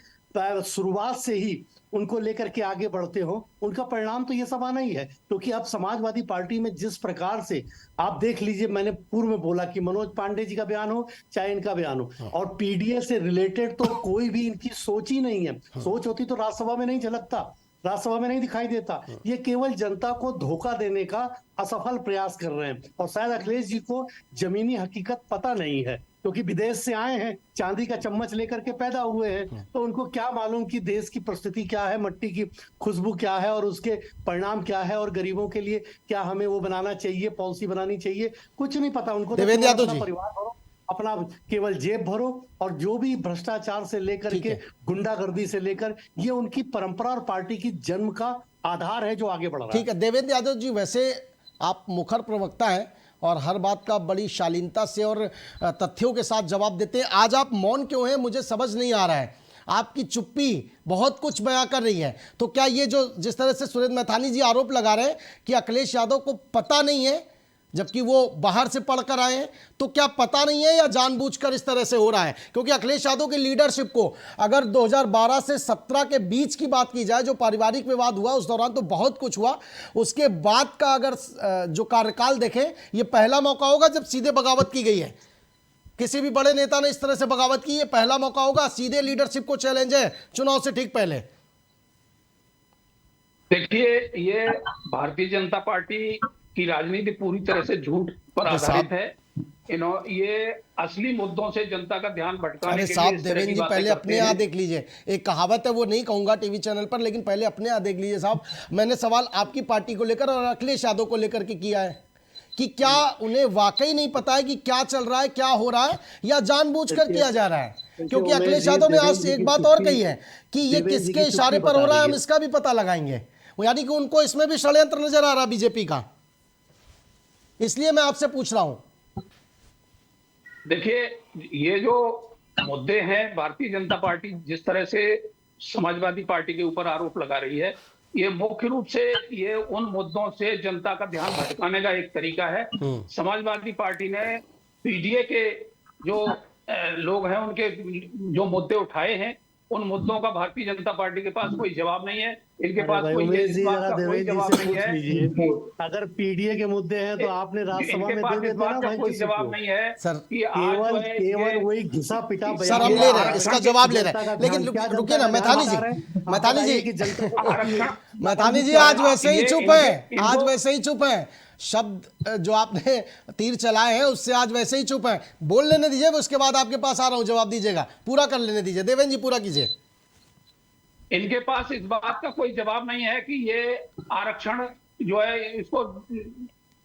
शुरुआत से ही उनको लेकर के आगे बढ़ते हो, उनका परिणाम तो ये सब आना ही है। क्योंकि अब समाजवादी पार्टी में जिस प्रकार से आप देख लीजिए, मैंने पूर्व में बोला कि मनोज पांडे जी का बयान हो चाहे इनका बयान हो, और पीडीए से रिलेटेड तो कोई भी इनकी सोच ही नहीं है। सोच होती तो राज्यसभा में नहीं झलकता, राज्यसभा में नहीं दिखाई देता। ये केवल जनता को धोखा देने का असफल प्रयास कर रहे हैं, और शायद अखिलेश जी को जमीनी हकीकत पता नहीं है, क्योंकि विदेश से आए हैं, चांदी का चम्मच लेकर के पैदा हुए हैं, तो उनको क्या मालूम कि देश की परिस्थिति क्या है, मट्टी की खुशबू क्या है, और उसके परिणाम क्या है, और गरीबों के लिए क्या हमें वो बनाना चाहिए, पॉलिसी बनानी चाहिए, कुछ नहीं पता उनको। देवेंद्र यादव जी, परिवार भरो, अपना केवल जेब भरो, और जो भी भ्रष्टाचार से लेकर के गुंडागर्दी से लेकर, ये उनकी परंपरा और पार्टी की जन्म का आधार है जो आगे बढ़ रहा है। ठीक है देवेंद्र यादव जी, वैसे आप मुखर प्रवक्ता हैं और हर बात का बड़ी शालीनता से और तथ्यों के साथ जवाब देते हैं। आज आप मौन क्यों हैं, मुझे समझ नहीं आ रहा है। आपकी चुप्पी बहुत कुछ बयां कर रही है। तो क्या ये जो जिस तरह से सुरेंद्र मैथानी जी आरोप लगा रहे हैं कि अखिलेश यादव को पता नहीं है, जबकि वो बाहर से पढ़कर आए हैं, तो क्या पता नहीं है या जानबूझकर इस तरह से हो रहा है? क्योंकि अखिलेश यादव की लीडरशिप को अगर 2012 से 17 के बीच की बात की जाए, जो पारिवारिक विवाद हुआ उस दौरान तो बहुत कुछ हुआ, उसके बाद का अगर जो कार्यकाल देखें, ये पहला मौका होगा जब सीधे बगावत की गई है। किसी भी बड़े नेता ने इस तरह से बगावत की, ये पहला मौका होगा। सीधे लीडरशिप को चैलेंज है चुनाव से ठीक पहले। देखिए, ये भारतीय जनता पार्टी की राजनीति पूरी तरह से झूठ पर आधारित है। ये असली मुद्दों से जनता का ध्यान भटकाने अरे के साहब लिए इस तरह देवेंद्र की जी, बातें पहले करते अपने हैं। यहाँ देख लीजिए। एक कहावत है, वो नहीं कहूंगा टीवी चैनल पर, लेकिन पहले अपने यहाँ देख लीजिए साहब। मैंने सवाल आपकी पार्टी को लेकर और अखिलेश यादव को लेकर के किया है कि क्या उन्हें वाकई नहीं पता है कि क्या चल रहा है, क्या हो रहा है, या जानबूझकर किया जा रहा है? क्योंकि अखिलेश यादव ने आज एक बात और कही है कि ये किसके इशारे पर हो रहा है, हम इसका भी पता लगाएंगे। यानी कि उनको इसमें भी षड्यंत्र नजर आ रहा बीजेपी का। इसलिए मैं आपसे पूछ रहा हूं। देखिए, ये जो मुद्दे हैं, भारतीय जनता पार्टी जिस तरह से समाजवादी पार्टी के ऊपर आरोप लगा रही है, ये मुख्य रूप से ये उन मुद्दों से जनता का ध्यान भटकाने का एक तरीका है। समाजवादी पार्टी ने पीडीए के जो लोग हैं, उनके जो मुद्दे उठाए हैं, उन मुद्दों का भारतीय जनता पार्टी के पास कोई जवाब नहीं है। इनके पास कोई जवाब नहीं है। अगर पीडीए के मुद्दे हैं तो आपने राज्यसभा में दे देते ना भाई, कोई जवाब नहीं है सर। कि केवल वही घिसा पिटा सर हम ले रहे हैं, इसका जवाब ले रहे हैं, लेकिन रुकिए ना मैथानी जी। मैथानी जी आज वैसे ही चुप है, आज वैसे ही चुप है। शब्द जो आपने तीर चलाए हैं उससे आज वैसे ही चुप है। बोल लेने दीजिए, उसके बाद आपके पास आ रहा हूं, जवाब दीजिएगा। पूरा कर लेने दीजिए देवेंद्र जी, पूरा कीजिए। इनके पास इस बात का कोई जवाब नहीं है कि ये आरक्षण जो है, इसको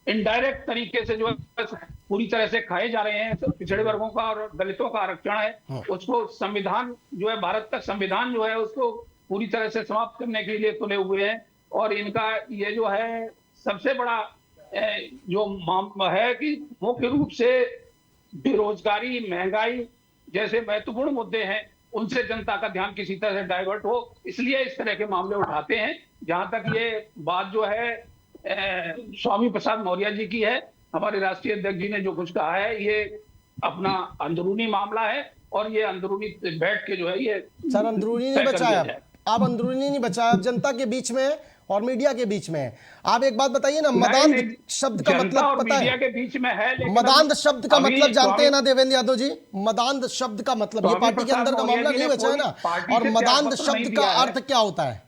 इनडायरेक्ट तरीके से जो है पूरी तरह से खाए जा रहे हैं। पिछड़े वर्गों का और दलितों का आरक्षण है, उसको संविधान जो है, भारत का संविधान जो है, उसको पूरी तरह से समाप्त करने के लिए तुले हुए हैं। और इनका ये जो है सबसे बड़ा जो मामला है कि मुख्य रूप से बेरोजगारी, महंगाई जैसे महत्वपूर्ण मुद्दे हैं, उनसे जनता का ध्यान किसी तरह से डाइवर्ट हो, इसलिए इस तरह के मामले उठाते हैं। जहां तक ये बात जो है स्वामी प्रसाद मौर्य जी की है, हमारे राष्ट्रीय अध्यक्ष जी ने जो कुछ कहा है, ये अपना अंदरूनी मामला है, और ये अंदरूनी बैठ के जो है ये सर अंदरूनी नहीं बचाया आप, अंदरूनी नहीं बचाया, आप जनता के बीच में और मीडिया के बीच में। आप एक बात बताइए ना, मदांध शब्द का मतलब पता है? के बीच में है, मदांध शब्द का मतलब जानते हैं ना देवेंद्र यादव जी? मदांध शब्द का मतलब, ये पार्टी के अंदर का मामला नहीं बचा है ना। और मदांध शब्द का अर्थ क्या होता है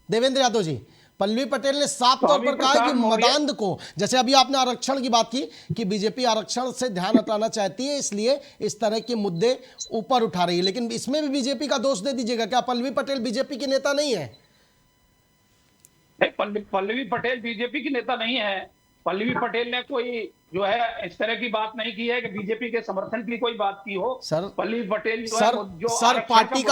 देवेंद्र यादव जी? पल्लवी पटेल ने साफ तौर पर कहा है कि मदांध को, जैसे अभी आपने आरक्षण की बात की कि बीजेपी आरक्षण से ध्यान हटाना चाहती है, इसलिए इस तरह के मुद्दे ऊपर उठा रही है, लेकिन इसमें भी बीजेपी का दोष दे दीजिएगा। क्या पल्लवी पटेल बीजेपी की नेता नहीं है? पल्लवी पटेल बीजेपी की नेता नहीं है। पल्लवी पटेल ने कोई जो है इस तरह की बात नहीं की है कि बीजेपी के समर्थन की कोई बात की हो। सर पल्लवी पटेल जो सर, है जो सर पार्टी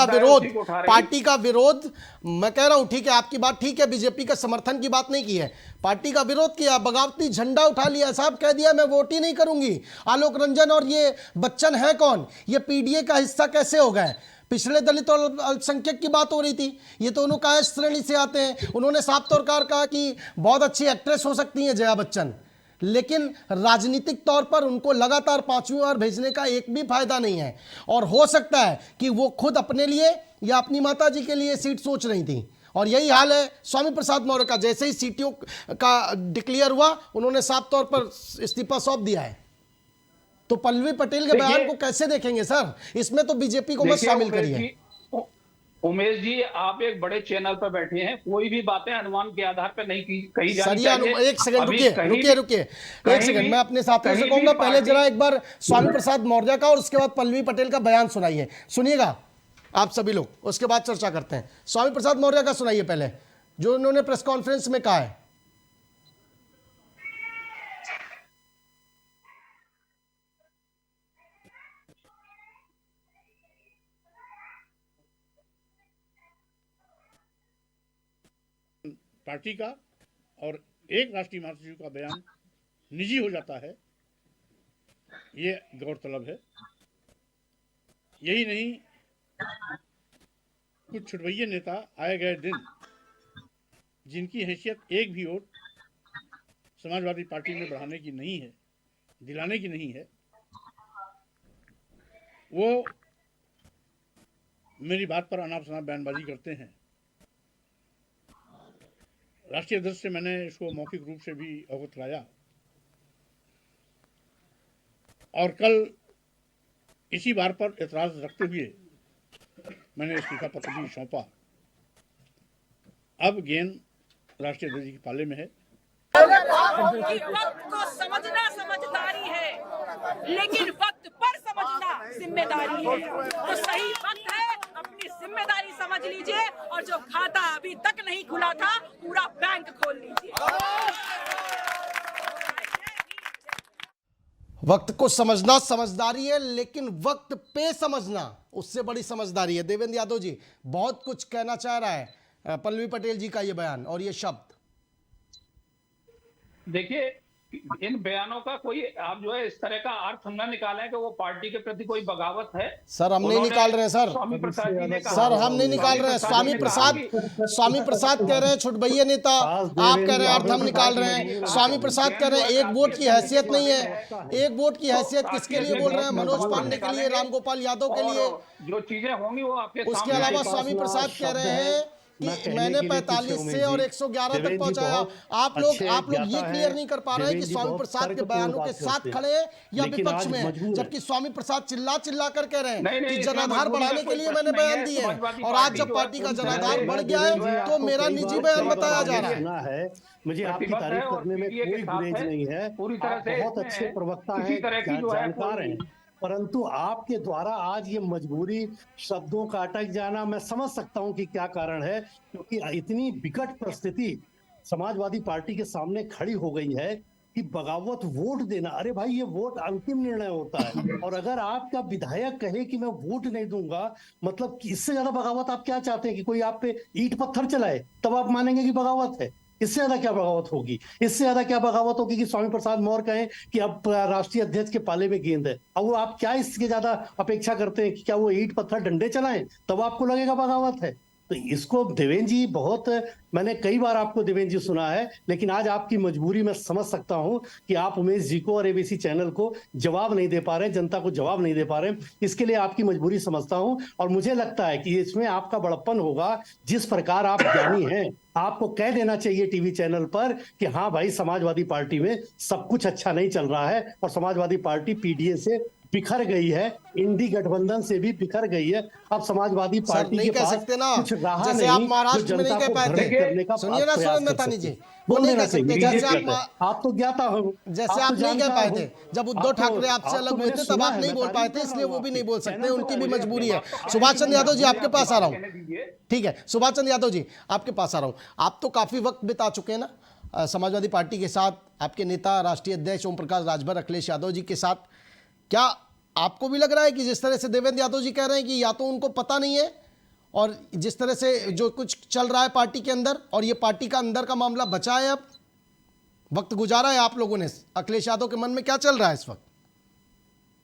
का विरोध, मैं कह रहा हूं ठीक है, आपकी बात ठीक है, बीजेपी का समर्थन की बात नहीं की है, पार्टी का विरोध किया, बगावती झंडा उठा लिया, साहब कह दिया मैं वोट ही नहीं करूंगी। आलोक रंजन और ये बच्चन है कौन, ये पीडीए का हिस्सा कैसे हो गए? पिछले दलित और अल्पसंख्यक की बात हो रही थी, ये दोनों कायस्थ श्रेणी से आते हैं। उन्होंने साफ तौर पर कहा कि बहुत अच्छी एक्ट्रेस हो सकती हैं जया बच्चन, लेकिन राजनीतिक तौर पर उनको लगातार 5वीं बार भेजने का एक भी फायदा नहीं है, और हो सकता है कि वो खुद अपने लिए या अपनी माताजी के लिए सीट सोच रही थी। और यही हाल है स्वामी प्रसाद मौर्य का, जैसे ही सीटों का डिक्लेयर हुआ उन्होंने साफ तौर पर इस्तीफा सौंप दिया है। तो पल्लवी पटेल के बयान को कैसे देखेंगे सर? इसमें तो बीजेपी को मत शामिल करिए। उमेश जी, आप एक बड़े चैनल पर बैठे हैं, कोई भी बातें अनुमान के आधार पर नहीं कही जानी चाहिए। एक सेकंड रुकिए एक सेकंड, मैं अपने साथियों से कहूंगा पहले जरा एक बार स्वामी प्रसाद मौर्य का और उसके बाद पल्लवी पटेल का बयान सुनाइए। सुनिएगा आप सभी लोग, उसके बाद चर्चा करते हैं। स्वामी प्रसाद मौर्य का सुनाइए पहले, जो उन्होंने प्रेस कॉन्फ्रेंस में कहा है। पार्टी का और एक राष्ट्रीय महासचिव का बयान निजी हो जाता है, ये गौरतलब है। यही नहीं, कुछ छुटभइये नेता आए गए दिन, जिनकी हैसियत एक भी वोट समाजवादी पार्टी में बढ़ाने की नहीं है, दिलाने की नहीं है, वो मेरी बात पर अनाप शनाप बयानबाजी करते हैं। राष्ट्रीय अध्यक्ष से मैंने इसको मौखिक रूप से भी अवगत कराया, और कल इसी बार पर एतराज रखते हुए मैंने इस्तीफा पत्र भी सौंपा। अब गेंद राष्ट्रीय अध्यक्ष के पाले में है। वक्त को समझना समझदारी है, लेकिन वक्त पर समझना जिम्मेदारी है। तो सही वक्त है, अपनी जिम्मेदारी समझ लीजिए, और जो खाता अभी तक नहीं खुला था पूरा बैंक खोल लीजिए। वक्त को समझना समझदारी है, लेकिन वक्त पे समझना उससे बड़ी समझदारी है। देवेंद्र यादव जी बहुत कुछ कहना चाह रहा है पल्लवी पटेल जी का ये बयान और ये शब्द। देखिए, इन बयानों का कोई आप जो है इस तरह का अर्थ हम ना निकालें कि वो पार्टी के प्रति कोई बगावत है। सर हम नहीं निकाल रहे हैं सर, स्वामी प्रसाद जी ने कहा, सर हम नहीं निकाल रहे हैं। स्वामी प्रसाद कह रहे हैं छुटभइये नेता, आप कह रहे हैं अर्थ हम निकाल रहे हैं। स्वामी प्रसाद कह रहे हैं एक वोट की हैसियत नहीं है। एक वोट की हैसियत किसके लिए बोल रहे हैं? मनोज पांडे के लिए, रामगोपाल यादव के लिए। जो चीजें होंगी वो आपके उसके अलावा स्वामी प्रसाद कह रहे हैं कि मैंने 45 से और 111 तक पहुंचाया। आप लोग ये क्लियर नहीं कर पा रहे हैं कि स्वामी प्रसाद के बयानों के साथ खड़े हैं या विपक्ष में, जबकि स्वामी प्रसाद चिल्ला कर कह रहे हैं कि जनाधार बढ़ाने के लिए मैंने बयान दिए हैं, और आज जब पार्टी का जनाधार बढ़ गया है तो मेरा निजी बयान बताया जा रहा है। मुझे आपकी तारीफ करने में कोई गुरेज नहीं है, आप बहुत अच्छे प्रवक्ता हैं, जानकार हैं, परंतु आपके द्वारा आज ये मजबूरी शब्दों का अटक जाना मैं समझ सकता हूं कि क्या कारण है, क्योंकि इतनी विकट परिस्थिति समाजवादी पार्टी के सामने खड़ी हो गई है कि बगावत वोट देना, अरे भाई ये वोट अंतिम निर्णय होता है, और अगर आपका विधायक कहे कि मैं वोट नहीं दूंगा, मतलब कि इससे ज्यादा बगावत आप क्या चाहते हैं? कि कोई आप पे ईंट पत्थर चलाए तब आप मानेंगे कि बगावत है? इससे ज्यादा क्या बगावत होगी? इससे ज्यादा क्या बगावत होगी कि स्वामी प्रसाद मौर्य कहें कि अब राष्ट्रीय अध्यक्ष के पाले में गेंद है? अब वो आप क्या इसके ज्यादा अपेक्षा करते हैं कि क्या वो ईंट पत्थर डंडे चलाएं तब आपको लगेगा बगावत है? तो इसको देवेंद्र जी बहुत, मैंने कई बार आपको देवेंद्र जी सुना है, लेकिन आज आपकी मजबूरी मैं समझ सकता हूं कि आप उमेश जी को और एबीसी चैनल को जवाब नहीं दे पा रहे, जनता को जवाब नहीं दे पा रहे। इसके लिए आपकी मजबूरी समझता हूं, और मुझे लगता है कि इसमें आपका बड़प्पन होगा। जिस प्रकार आप ज्ञानी हैं, आपको कह देना चाहिए टीवी चैनल पर कि हाँ भाई, समाजवादी पार्टी में सब कुछ अच्छा नहीं चल रहा है और समाजवादी पार्टी पीडीए से बिखर गई है, इंडी गठबंधन से भी बिखर गई है। अब समाजवादी सर पार्टी नहीं के कह पास सकते ना, कुछ रहा जैसे नहीं आप जो महाराष्ट्र में नहीं जनता कह को पाए भ्रमित करने का थे। सुनिए ना प्रयास सुरेंद्र कर मैथानी सकते। जी, वो नहीं कह सकते जैसे आप तो ज्ञाता हो, जैसे आप नहीं कह पाए थे जब उद्धव ठाकरे आपसे अलग हुए थे, तब आप नहीं बोल पाए थे, इसलिए वो भी नहीं बोल सकते, उनकी भी मजबूरी है। सुभाष चंद्र यादव जी आपके पास आ रहा हूँ, ठीक है सुभाष चंद्र यादव जी आपके पास आ रहा हूँ। आप तो काफी वक्त बिता चुके हैं ना समाजवादी पार्टी के साथ, आपके नेता राष्ट्रीय अध्यक्ष ओम प्रकाश राजभर अखिलेश यादव जी के साथ, क्या आपको भी लग रहा है कि जिस तरह से देवेंद्र यादव जी कह रहे हैं कि या तो उनको पता नहीं है, और जिस तरह से जो कुछ चल रहा है पार्टी के अंदर, और ये पार्टी का अंदर का मामला बचा है, अब वक्त गुजारा है आप लोगों ने, अखिलेश यादव के मन में क्या चल रहा है इस वक्त?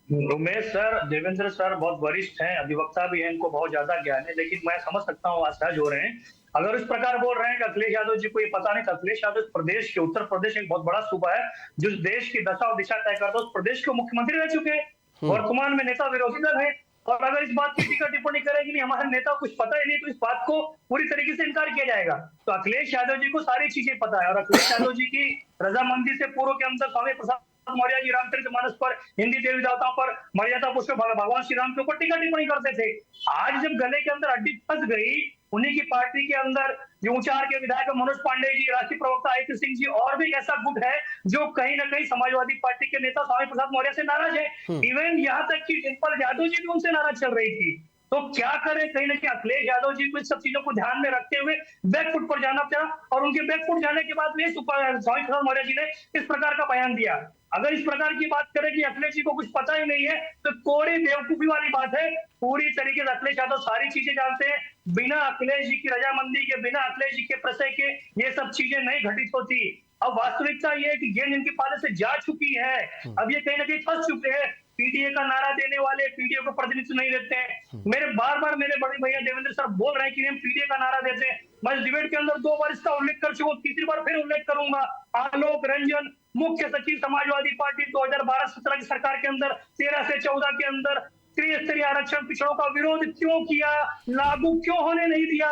उमेश सर, देवेंद्र सर बहुत वरिष्ठ हैं, अधिवक्ता भी हैं, इनको बहुत ज्यादा ज्ञान है, लेकिन मैं समझ सकता हूँ असहज हो रहे हैं। अगर इस प्रकार बोल रहे हैं कि अखिलेश यादव जी को ये पता नहीं, तो अखिलेश यादव इस प्रदेश के, उत्तर प्रदेश एक बहुत बड़ा सूबा है जो देश की दशा और दिशा तय करता है, उस प्रदेश के मुख्यमंत्री रह चुके हैं, वर्तमान में नेता विरोधी दल है। और अगर इस बात की टीका टिप्पणी करेगी नहीं हमारे नेता को कुछ पता ही नहीं, तो इस बात को पूरी तरीके से इनकार किया जाएगा। तो अखिलेश यादव जी को सारी चीजें पता है, और अखिलेश यादव जी की रजामंदी से पूर्व के अंदर स्वामी प्रसाद मौर्य जी रामचरितमानस पर, हिंदी देवी देवताओं पर मर्यादा पुष्प भगवान श्री राम के ऊपर टीका टिप्पणी करते थे। आज जब गले के अंदर हड्डी फंस गई, उन्हीं की पार्टी के अंदर जो ऊंचार के विधायक मनोज पांडे जी, राष्ट्रीय प्रवक्ता आईपी सिंह जी, और भी ऐसा गुट है जो कहीं ना कहीं समाजवादी पार्टी के नेता स्वामी प्रसाद मौर्य से नाराज है। इवन यहाँ तक कि डिम्पल यादव जी भी उनसे नाराज चल रही थी। तो क्या करें, कहीं ना कहीं अखिलेश यादव जी को इस सब चीजों को ध्यान में रखते हुए बैकफुट पर जाना पड़ा, और उनके बैकफुट जाने के बाद में स्वामी प्रसाद मौर्य जी ने इस प्रकार का बयान दिया। अगर इस प्रकार की बात करें कि अखिलेश जी को कुछ पता ही नहीं है, तो कोरी बेवकूफी वाली बात है। पूरी तरीके से अखिलेश यादव सारी चीजें जानते हैं, बिना अखिलेश जी की रजामंदी के, बिना अखिलेश जी के प्रशय के ये सब चीजें नहीं घटित होती। अब वास्तविकता ये है कि गेंद इनके पाले से जा चुकी है, अब ये कहीं ना कहीं फंस चुके हैं। पीडीए का नारा देने वाले पीडीए को प्रतिनिधित्व नहीं देते हैं। मेरे बार बार मेरे बड़े भैया देवेंद्र सर बोल रहे हैं कि हम पीडीए का नारा देते हैं। मैं डिबेट के अंदर 2 बार इसका उल्लेख कर चुका हूं, तीसरी बार फिर उल्लेख करूंगा। आलोक रंजन, मुख्य सचिव समाजवादी पार्टी, 2012-17 की सरकार के अंदर 13 से 14 के अंदर त्रिस्तरीय आरक्षण पिछड़ों का विरोध क्यों किया, लागू क्यों होने नहीं दिया?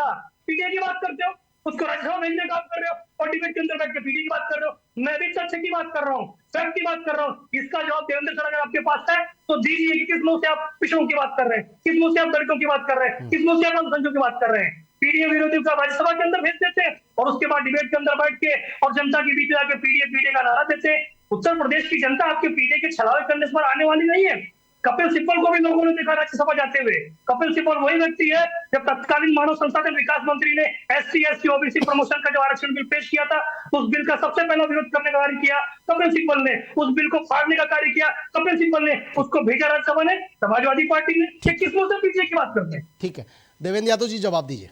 पीडीए की बात करते हो, उसको राज्यसभा भेजने का काम कर रहे हो, और डिबेट के अंदर बैठ के पीडीए की बात कर रहे हो। मैं भी तथ्य की बात कर रहा हूँ, फैक्ट की बात कर रहा हूँ। इसका जवाब देवेंद्र सर अगर आपके पास है तो दीजिए कि किस मुंह से आप पिछड़ों की बात कर रहे हैं, किस मुंह से आप दलितों की बात कर रहे हैं, किस मुंह से आप अल्पसंख्यकों की बात कर रहे हैं। पीडीए विरोधियों का राज्यसभा के अंदर भेज देते हैं, और उसके बाद डिबेट के अंदर बैठ के और जनता के बीच जाके पीडीए का नारा देते हैं। उत्तर प्रदेश की जनता आपके पीडीए के छलावे करने पर आने वाली नहीं है। कपिल सिब्बल को भी लोगों ने देखा राज्यसभा जाते हुए। कपिल सिब्बल वही व्यक्ति है जब तत्कालीन मानव संसाधन विकास मंत्री ने एससी एसटी ओबीसी प्रमोशन का जो आरक्षण बिल पेश किया था, उस बिल का सबसे पहला विरोध करने का कार्य किया कपिल सिब्बल ने, उस बिल को फाड़ने का कार्य किया कपिल सिब्बल ने, उसको भेजा राज्यसभा ने समाजवादी पार्टी ने। ये किस मुंह से पीछे की बात करते हैं? ठीक है, देवेंद्र यादव जी जवाब दीजिए।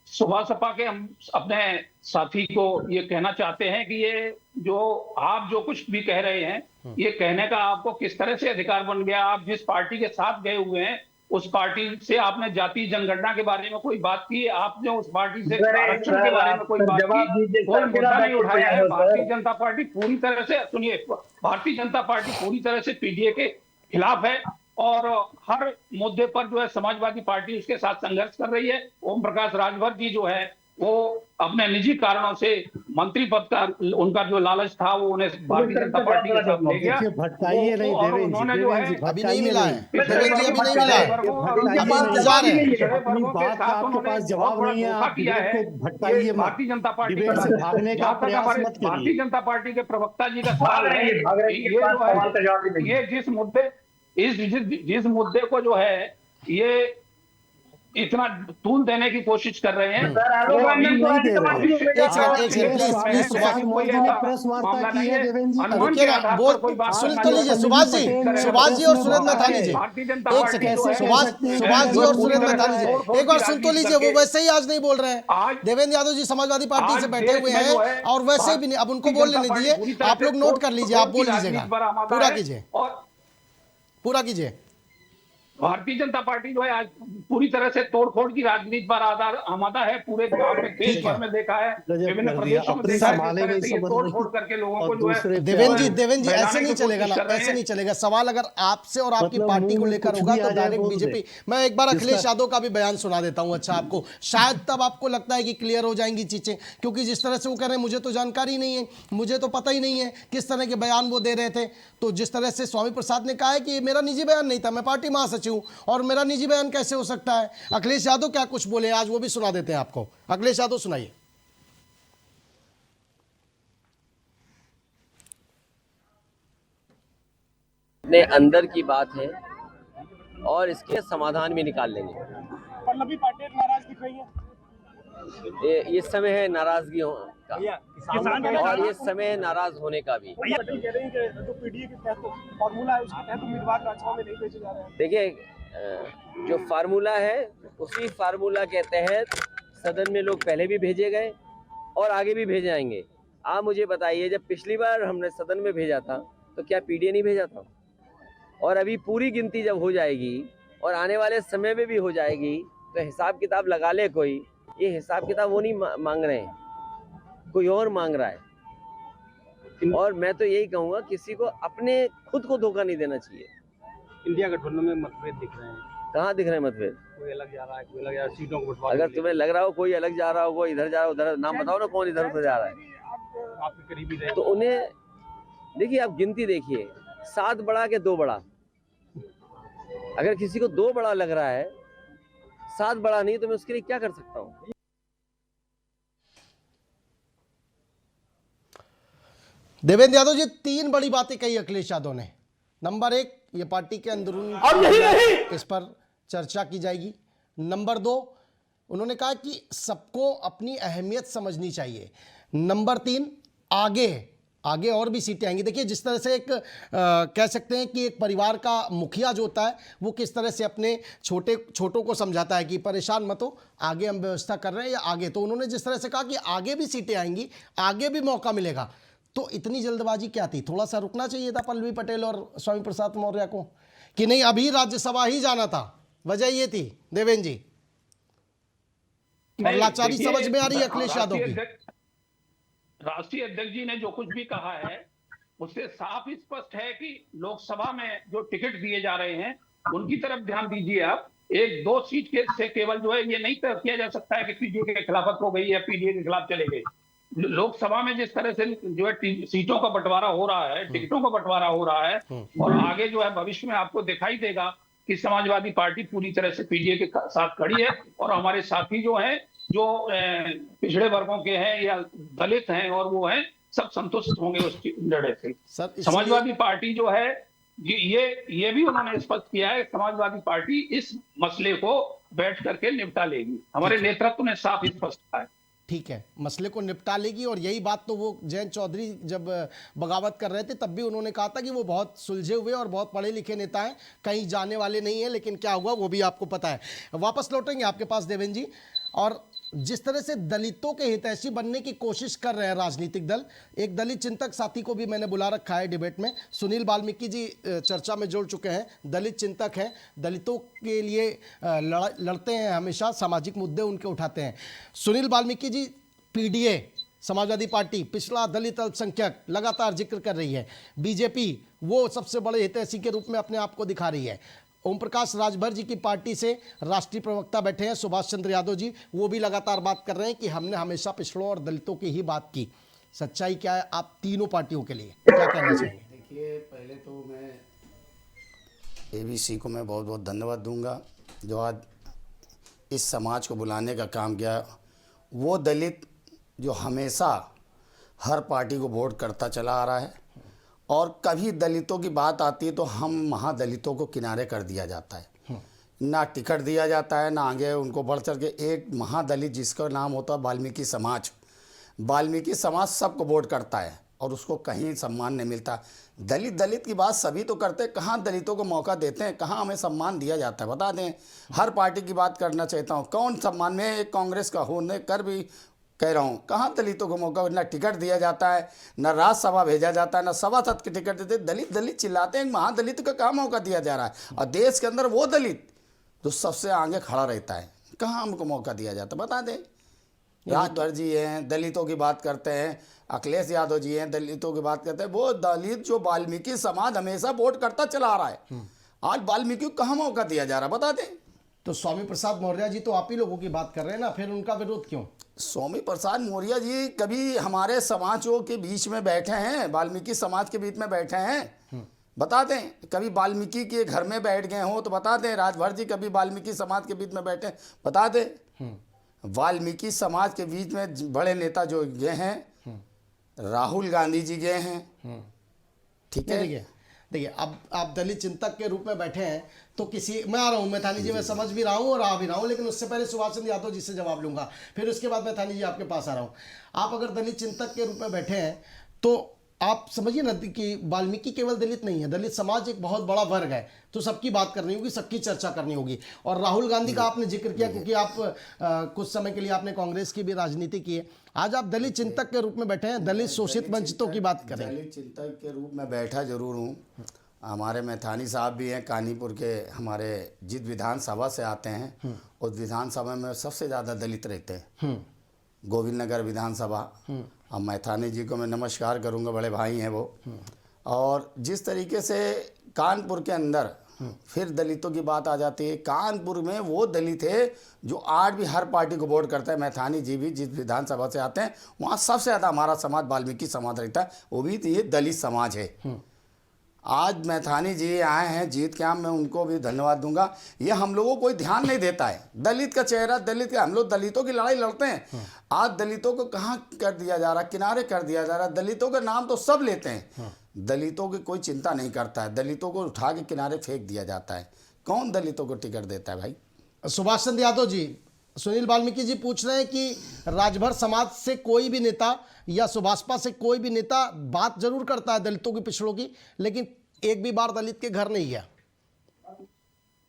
सुबह सपा के हम अपने साथी को ये कहना चाहते हैं कि ये जो आप जो कुछ भी कह रहे हैं, ये कहने का आपको किस तरह से अधिकार बन गया? आप जिस पार्टी के साथ गए हुए हैं, उस पार्टी से आपने जाति जनगणना के बारे में कोई बात की? आपने उस पार्टी से आरक्षण के बारे में कोई बात की? कोई मुद्दा नहीं उठाया है। भारतीय जनता पार्टी पूरी तरह से, सुनिए, भारतीय जनता पार्टी पूरी तरह से पीडीए के खिलाफ है, और हर मुद्दे पर जो है समाजवादी पार्टी उसके साथ संघर्ष कर रही है। ओम प्रकाश राजभर जी जो है वो अपने निजी कारणों से मंत्री पद का उनका जो लालच था वो उन्हें भारतीय जनता पार्टी के साथ ले गया। भटकाइए नहीं उन्होंने जो है अभी नहीं मिला है, देवेंद्र जी अभी नहीं मिला है, अभी इंतजार है। अपनी बात का आपके पास जवाब नहीं है, आप डिबेट को भटकाइए मत। भारतीय जनता पार्टी डिबेट से भागने का प्रयास मत करिए। भारतीय जनता पार्टी के प्रवक्ता जी का सवाल है, ये जो है ये जिस मुद्दे को जो है ये इतना तूल देने की कोशिश कर रहे हैं। सुन तो लीजिए सुभाष जी और सुरेंद्र मैथानी जी, एक सेकंड, सुभाष जी और सुरेंद्र मैथानी जी एक बार सुन तो लीजिए। वो वैसे ही आज नहीं बोल रहे हैं, देवेंद्र यादव जी समाजवादी पार्टी से बैठे हुए हैं और वैसे भी नहीं, अब उनको बोल लेने दीजिए। आप लोग नोट कर लीजिए, आप बोल लीजिएगा, पूरा कीजिए। भारतीय जनता पार्टी जो है आज पूरी तरह से तोड़फोड़ की राजनीति पर आमादा है। पूरे देश में, देश भर में देखा है, विभिन्न प्रदेशों में देखा है, किस तरह से ये तोड़फोड़ करके लोगों को जो है देवेंद्र जी बहलाने ऐसे नहीं की चलेगा कोशिश ना, कर रहे ऐसे हैं। नहीं चलेगा। सवाल अगर आपसे और आपकी मतलब पार्टी को मुंह में लेकर कुछ होगा भी आ तो जाए डायरेक्ट बोल दे। बीजेपी। मैं एक बार अखिलेश यादव का भी बयान सुना देता हूं, अच्छा आपको शायद तब आपको लगता है कि क्लियर हो जाएंगी चीजें, क्योंकि जिस तरह से वो कह रहे हैं मुझे तो जानकारी नहीं है, मुझे तो पता ही नहीं है किस तरह के बयान वो दे रहे थे। तो जिस तरह से स्वामी प्रसाद ने कहा है कि ये मेरा निजी बयान नहीं था, मैं पार्टी महासचिव हूं और मेरा निजी बयान कैसे हो सकता है। अखिलेश यादव क्या कुछ बोले आज वो भी सुना देते हैं आपको। अखिलेश यादव सुनाइए। अपने अंदर की बात है और इसके समाधान भी निकाल लेंगे। पल्लवी पाटिल नाराज दिख रही है। ये समय है नाराजगी का और ये समय है नाराज होने का भी। पाटिल कह रही है कि जो पीडीए के तहत फॉर्मूला है उसके तहत उम्मीदवार राज्यसभा में नहीं भेजे जा रहे हैं। देखिए जो फार्मूला है उसी फार्मूला के तहत सदन में लोग पहले भी भेजे गए और आगे भी भेजे जाएंगे। आप मुझे बताइए, जब पिछली बार हमने सदन में भेजा था तो क्या पीडीए नहीं भेजा था? और अभी पूरी गिनती जब हो जाएगी और आने वाले समय में भी हो जाएगी तो हिसाब किताब लगा ले कोई। ये हिसाब किताब वो नहीं मांग रहे हैं, कोई और मांग रहा है। और मैं तो यही कहूँगा किसी को अपने खुद को धोखा नहीं देना चाहिए। इंडिया गठबंधन में मतभेद दिख रहे हैं। कहाँ दिख रहे हैं मतभेद? कोई अलग जा रहा है, कोई अलग जा रहा है, सीटों को बंटवाने अगर के लिए। तुम्हें लग रहा हो कोई अलग जा रहा हो, कोई इधर जा रहा हो, उधर, नाम बताओ ना कौन इधर उधर जा रहा है। आपके करीबी रहे तो उन्हें देखिए, आप गिनती देखिए, 7 बड़ा के 2 बड़ा। अगर किसी को 2 बड़ा लग रहा है, 7 बड़ा नहीं, तो मैं उसके लिए क्या कर सकता हूँ? देवेंद्र यादव जी 3 बड़ी बातें कही अखिलेश यादव ने। नंबर 1, ये पार्टी के अंदरूनी इस पर चर्चा की जाएगी। नंबर 2, उन्होंने कहा कि सबको अपनी अहमियत समझनी चाहिए। नंबर 3, आगे और भी सीटें आएंगी। देखिए जिस तरह से एक कह सकते हैं कि एक परिवार का मुखिया जो होता है वो किस तरह से अपने छोटों को समझाता है कि परेशान मत हो, आगे हम व्यवस्था कर रहे हैं या आगे। तो उन्होंने जिस तरह से कहा कि आगे भी सीटें आएंगी, आगे भी मौका मिलेगा, तो इतनी जल्दबाजी क्या थी? थोड़ा सा रुकना चाहिए था पल्लवी पटेल और स्वामी प्रसाद मौर्य को, कि नहीं अभी राज्यसभा ही जाना था। वजह ये थी देवेंद्र जी, और लाचारी समझ में आ रही है अखिलेश यादव की। राष्ट्रीय अध्यक्ष जी ने जो कुछ भी कहा है उससे साफ स्पष्ट है कि लोकसभा में जो टिकट दिए जा रहे हैं उनकी तरफ ध्यान दीजिए आप। 1-2 सीट के से केवल जो है ये नहीं तय किया जा सकता है कि पीडीए के खिलाफत हो गई या पीडीए के खिलाफ चले गए। लोकसभा में जिस तरह से जो है सीटों का बंटवारा हो रहा है, टिकटों का बंटवारा हो रहा है, और आगे जो है भविष्य में आपको दिखाई देगा कि समाजवादी पार्टी पूरी तरह से पीडीए के साथ खड़ी है। और हमारे साथी जो हैं, जो पिछड़े वर्गों के हैं या दलित हैं और वो हैं, सब संतुष्ट होंगे उस निर्णय से। समाजवादी पार्टी जो है ये भी उन्होंने स्पष्ट किया है, समाजवादी पार्टी इस मसले को बैठ करके निपटा लेगी। हमारे नेतृत्व ने साफ स्पष्ट कहा है। ठीक है, मसले को निपटा लेगी। और यही बात तो वो जयंत चौधरी जब बगावत कर रहे थे तब भी उन्होंने कहा था कि वो बहुत सुलझे हुए और बहुत पढ़े लिखे नेता हैं, कहीं जाने वाले नहीं हैं। लेकिन क्या हुआ वो भी आपको पता है। वापस लौटेंगे आपके पास देवेंद्र जी। और जिस तरह से दलितों के हितैषी बनने की कोशिश कर रहे हैं राजनीतिक दल, एक दलित चिंतक साथी को भी मैंने बुला रखा है डिबेट में। सुनील वाल्मीकि जी चर्चा में जुड़ चुके हैं, दलित चिंतक हैं, दलितों के लिए लड़ते हैं, हमेशा सामाजिक मुद्दे उनके उठाते हैं। सुनील वाल्मीकि जी, पीडीए समाजवादी पार्टी पिछड़ा दलित अल्पसंख्यक लगातार जिक्र कर रही है, बीजेपी वो सबसे बड़े हितैषी के रूप में अपने आप को दिखा रही है। ओम प्रकाश राजभर जी की पार्टी से राष्ट्रीय प्रवक्ता बैठे हैं सुभाष चंद्र यादव जी, वो भी लगातार बात कर रहे हैं कि हमने हमेशा पिछड़ों और दलितों की ही बात की। सच्चाई क्या है आप तीनों पार्टियों के लिए क्या कहना चाहेंगे? देखिए, पहले तो मैं एबीसी को मैं बहुत बहुत धन्यवाद दूंगा जो आज इस समाज को बुलाने का काम किया। वो दलित जो हमेशा हर पार्टी को वोट करता चला आ रहा है, और कभी दलितों की बात आती है तो हम महादलितों को किनारे कर दिया जाता है, ना टिकट दिया जाता है, ना आगे उनको बढ़ चढ़ के। एक महादलित जिसका नाम होता है वाल्मीकि समाज, वाल्मीकि समाज सबको वोट करता है और उसको कहीं सम्मान नहीं मिलता। दलित की बात सभी तो करते हैं, कहाँ दलितों को मौका देते हैं, कहाँ हमें सम्मान दिया जाता है बता दें। हर पार्टी की बात करना चाहता हूँ, कौन सम्मान में कांग्रेस का होने कर भी कह रहा हूँ, कहाँ दलितों को मौका, ना टिकट दिया जाता है, ना राज्यसभा भेजा जाता है, ना सभासद के टिकट देते। दलित दलित चिल्लाते हैं, महादलित का कहाँ मौका दिया जा रहा है? और देश के अंदर वो दलित जो सबसे आगे खड़ा रहता है, कहाँ हमको मौका दिया जाता? बता दें। राजभर जी हैं, दलितों की बात करते हैं, अखिलेश यादव जी हैं, दलितों की बात करते हैं। वो दलित जो वाल्मीकि समाज हमेशा वोट करता चला आ रहा है, आज वाल्मीकि को कहाँ मौका दिया जा रहा है? बता दें। तो स्वामी प्रसाद मौर्य जी तो आप ही लोगों की बात कर रहे हैं ना, फिर उनका विरोध क्यों? स्वामी प्रसाद मौर्य जी कभी हमारे समाजों के बीच में बैठे हैं? वाल्मीकि समाज के बीच में बैठे हैं? बता दें। कभी वाल्मीकि के घर में बैठ गए हो तो बता दें। राजभर जी कभी वाल्मीकि समाज के बीच में बैठे, बता दें। वाल्मीकि समाज के बीच में बड़े नेता जो गए हैं, राहुल गांधी जी गए हैं, ठीक है। देखिए, अब आप दलित चिंतक के रूप में बैठे हैं तो किसी, मैं आ रहा हूँ मैथानी जी, मैं समझ भी रहा हूँ और आ भी रहा हूँ, लेकिन उससे पहले सुभाष चंद्र यादव जी से जवाब लूंगा, फिर उसके बाद मैथानी जी आपके पास आ रहा हूँ। आप अगर दलित चिंतक के रूप में बैठे हैं तो आप समझिए ना कि वाल्मीकि केवल दलित नहीं है, दलित समाज एक बहुत बड़ा वर्ग है, तो सबकी बात करनी होगी, सबकी चर्चा करनी होगी। और राहुल गांधी का आपने जिक्र किया क्योंकि आप कुछ समय के लिए आपने कांग्रेस की भी राजनीति की है। आज आप दलित चिंतक के रूप में बैठे हैं, दलित शोषित वंचितों की बात करें। दलित चिंतक के रूप में बैठा जरूर हूँ। हमारे मैथानी साहब भी हैं, कानीपुर के, हमारे जिस विधानसभा से आते हैं उस विधानसभा में सबसे ज़्यादा दलित रहते हैं, गोविंद नगर विधानसभा। और मैथानी जी को मैं नमस्कार करूंगा, बड़े भाई हैं वो। और जिस तरीके से कानपुर के अंदर फिर दलितों की बात आ जाती है, कानपुर में वो दलित है जो आज भी हर पार्टी को वोट करता है। मैथानी जी भी जिस विधानसभा से आते हैं वहाँ सबसे ज़्यादा हमारा समाज वाल्मीकि समाज रहता है, वो भी ये दलित समाज है। आज मैथानी जी आए हैं जीत के, मैं उनको भी धन्यवाद दूंगा। ये हम लोगों को कोई ध्यान नहीं देता है, दलित का चेहरा, दलित का, हम लोग दलितों की लड़ाई लड़ते हैं। आज दलितों को कहाँ कर दिया जा रहा, किनारे कर दिया जा रहा। दलितों का नाम तो सब लेते हैं, दलितों की कोई चिंता नहीं करता है, दलितों को उठा के किनारे फेंक दिया जाता है। कौन दलितों को टिकट देता है भाई? सुभाष चंद्र यादव जी, सुनील वाल्मीकि जी पूछ रहे हैं कि राजभर समाज से कोई भी नेता या सुभाषपा से कोई भी नेता बात जरूर करता है दलितों की, पिछड़ों की, लेकिन एक भी बार दलित के घर नहीं गया।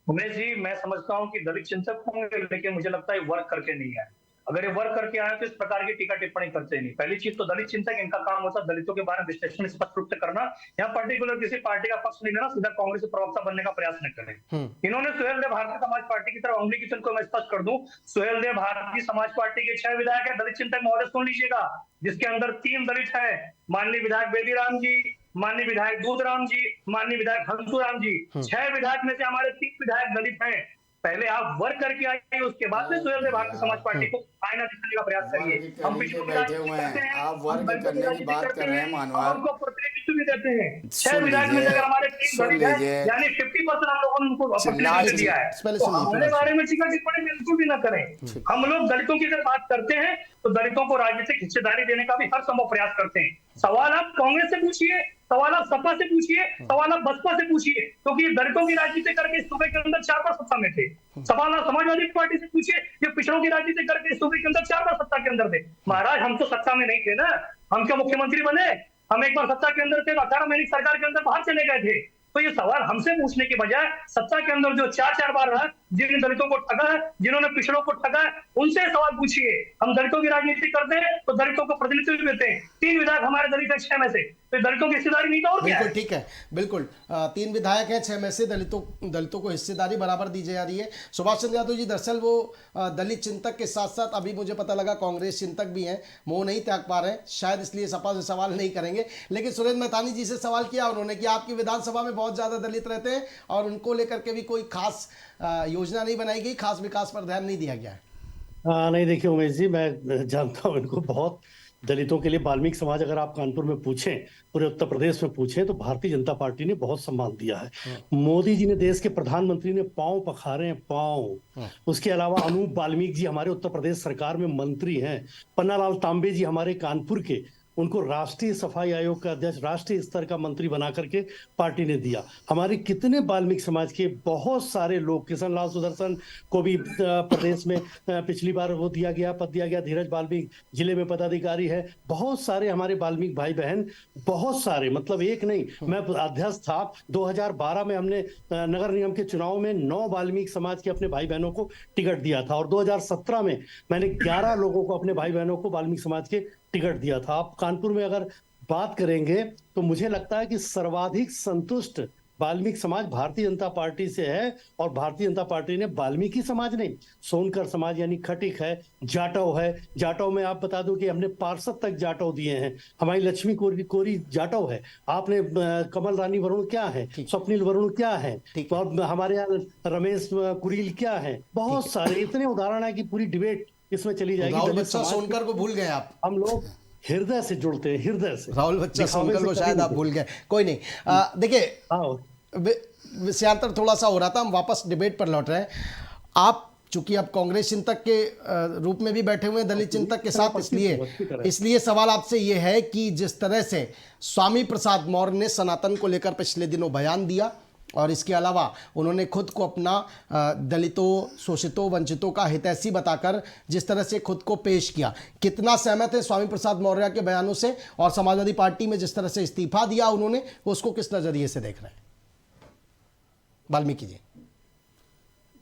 उमेश जी, मैं समझता हूं कि दलित चिंतक होंगे, लेकिन मुझे लगता है वर्क करके नहीं है। अगर ये वर्क करके आए तो इस प्रकार की टीका टिप्पणी करते नहीं। पहली चीज तो दलित चिंतक, इनका काम होता है दलितों के बारे में विश्लेषण स्पष्ट रूप से करना। यहाँ पर्टिकुलर किसी पार्टी का पक्ष नहीं लेना, सीधा कांग्रेस के प्रवक्ता बनने का प्रयास न करें। इन्होंने सुहेल देव भारतीय समाज पार्टी की तरफ उंगली की, को मैं स्पष्ट कर दूं, सुहेल देव भारतीय समाज पार्टी के 6 विधायक है दलित चिंतक महोदय, सुन लीजिएगा, जिसके अंदर 3 दलित है, माननीय विधायक बेदीराम जी, माननीय विधायक दूधराम जी, माननीय विधायक हंसुराम जी। 6 विधायक में से हमारे 3 विधायक दलित हैं। पहले आप वर्क करके आइए, उसके बाद में सुहेल देव भारतीय समाज पार्टी को आईना दिखाने का प्रयास करिए। हम पिछले बैठे हुए हैं, आप वर्क करने की बात कर रहे हैं, मानवार उनको प्रतिनिधित्व भी देते हैं। 6 विधायक में से अगर हमारे 3 दलित हैं, यानी 50% हम लोगों ने उनको प्रतिनिधित्व दिया है। तो हमारे बारे में टीका टिप्पणी बिल्कुल भी ना करें। हम लोग दलितों की अगर बात करते हैं तो दलितों को राजनीतिक हिस्सेदारी देने का भी हर संभव प्रयास करते हैं। सवाल आप कांग्रेस से पूछिए, सवाल आप सपा से पूछिए, सवाल आप बसपा से पूछिए, क्योंकि दलितों की राजनीति करके इस सूबे के अंदर 4 बार सत्ता में थे। सवाल आप समाजवादी पार्टी से पूछिए, ये पिछड़ों की राजनीति करके इस सूबे के अंदर 4 बार सत्ता के अंदर थे। महाराज, हम तो सत्ता में नहीं थे ना, हम क्या मुख्यमंत्री बने? हम एक बार सत्ता के अंदर थे, 18 महीने सरकार के अंदर बाहर चले गए थे। तो ये सवाल हमसे पूछने के बजाय सत्ता के अंदर जो 4 बार रहा, जिन दलितों को ठगा है, जिन्होंने पिछड़ों को ठगा है, उनसे सवाल पूछिए। हम दलितों की राजनीति करते हैं तो दलितों को प्रतिनिधित्व देते हैं। 3 विधायक हमारे दलित है 6 में से, तो दलितों की हिस्सेदारी नहीं तो और क्या है? बिल्कुल ठीक है, बिल्कुल 3 विधायक हैं, 6 में से दलितों को हिस्सेदारी बराबर दी जा रही है। सुभाष चंद्र यादव जी, दरअसल वो दलित चिंतक के साथ साथ अभी मुझे पता लगा कांग्रेस चिंतक भी हैं, मुंह नहीं त्याग पा रहे हैं, शायद इसलिए सपा से सवाल नहीं करेंगे। लेकिन सुरेंद्र मैथानी जी से सवाल किया उन्होंने कि आपकी विधानसभा में बहुत ज्यादा दलित रहते हैं और उनको लेकर के भी कोई खास योजना नहीं बनाई गई, खास विकास पर ध्यान नहीं दिया गया है। नहीं, देखिए उमेश जी, मैं जानता हूँ इनको बहुत। दलितों के लिए वाल्मीकि समाज अगर आप कानपुर में पूछें, पूरे उत्तर प्रदेश में पूछें, तो भारतीय जनता पार्टी ने बहुत सम्मान दिया है। मोदी जी ने, देश के प्रधानमंत्री ने पांव पखारे हैं, पांव। उसके अलावा अनूप वाल्मीकि जी हमारे उत्तर प्रदेश सरकार में मंत्री हैं, पन्नालाल तांबे जी हमारे कानपुर के उनको राष्ट्रीय सफाई आयोग का अध्यक्ष, राष्ट्रीय स्तर का मंत्री बना करके पार्टी ने दिया। हमारे कितने वाल्मीकि समाज के बहुत सारे लोग, किशन लाल सुदर्शन को भी प्रदेश में पिछली बार वो दिया गया, पद दिया गया, धीरज वाल्मीकि जिले में पदाधिकारी है। बहुत सारे हमारे वाल्मीकि भाई बहन, बहुत सारे, मतलब एक नहीं, मैं अध्यक्ष था 2012 में, हमने नगर निगम के चुनाव में 9 वाल्मीकि समाज के अपने भाई बहनों को टिकट दिया था, और 2017 में मैंने 11 लोगों को, अपने भाई बहनों को वाल्मीकि समाज के टिकट दिया था। आप कानपुर में अगर बात करेंगे तो मुझे लगता है कि सर्वाधिक संतुष्ट वाल्मीकि समाज भारतीय जनता पार्टी से है, और भारतीय जनता पार्टी ने वाल्मीकि समाज नहीं, सोनकर समाज यानी खटिक है, जाटव है। जाटव में आप बता दूं कि हमने पार्षद तक जाटव दिए हैं। हमारी लक्ष्मी कोरी जाटव है, आपने कमल रानी वरुण क्या है, स्वप्निल वरुण क्या है, और हमारे यहाँ रमेश कुरील क्या है। बहुत सारे इतने उदाहरण है कि पूरी डिबेट इसमें चली जाएगी। राहुल बच्चा सोनकर को भूल गए आप। हम लोग हृदय से जुड़ते हैं, हृदय से। राहुल बच्चा सोनकर को शायद आप भूल गए, कोई नहीं। देखिए विषयांतर थोड़ा सा हो रहा था, हम वापस डिबेट पर लौट रहे हैं। आप चूंकि अब कांग्रेस चिंतक के रूप में भी बैठे हुए हैं दलित चिंतक के साथ, इसलिए सवाल आपसे ये है कि जिस तरह से स्वामी प्रसाद मौर्य ने सनातन को लेकर पिछले दिनों बयान दिया, और इसके अलावा उन्होंने खुद को अपना दलितों, शोषितों, वंचितों का हितैषी बताकर जिस तरह से खुद को पेश किया, कितना सहमत है स्वामी प्रसाद मौर्य के बयानों से, और समाजवादी पार्टी में जिस तरह से इस्तीफा दिया उन्होंने, उसको किस नजरिए से देख रहे हैं वाल्मीकि जी?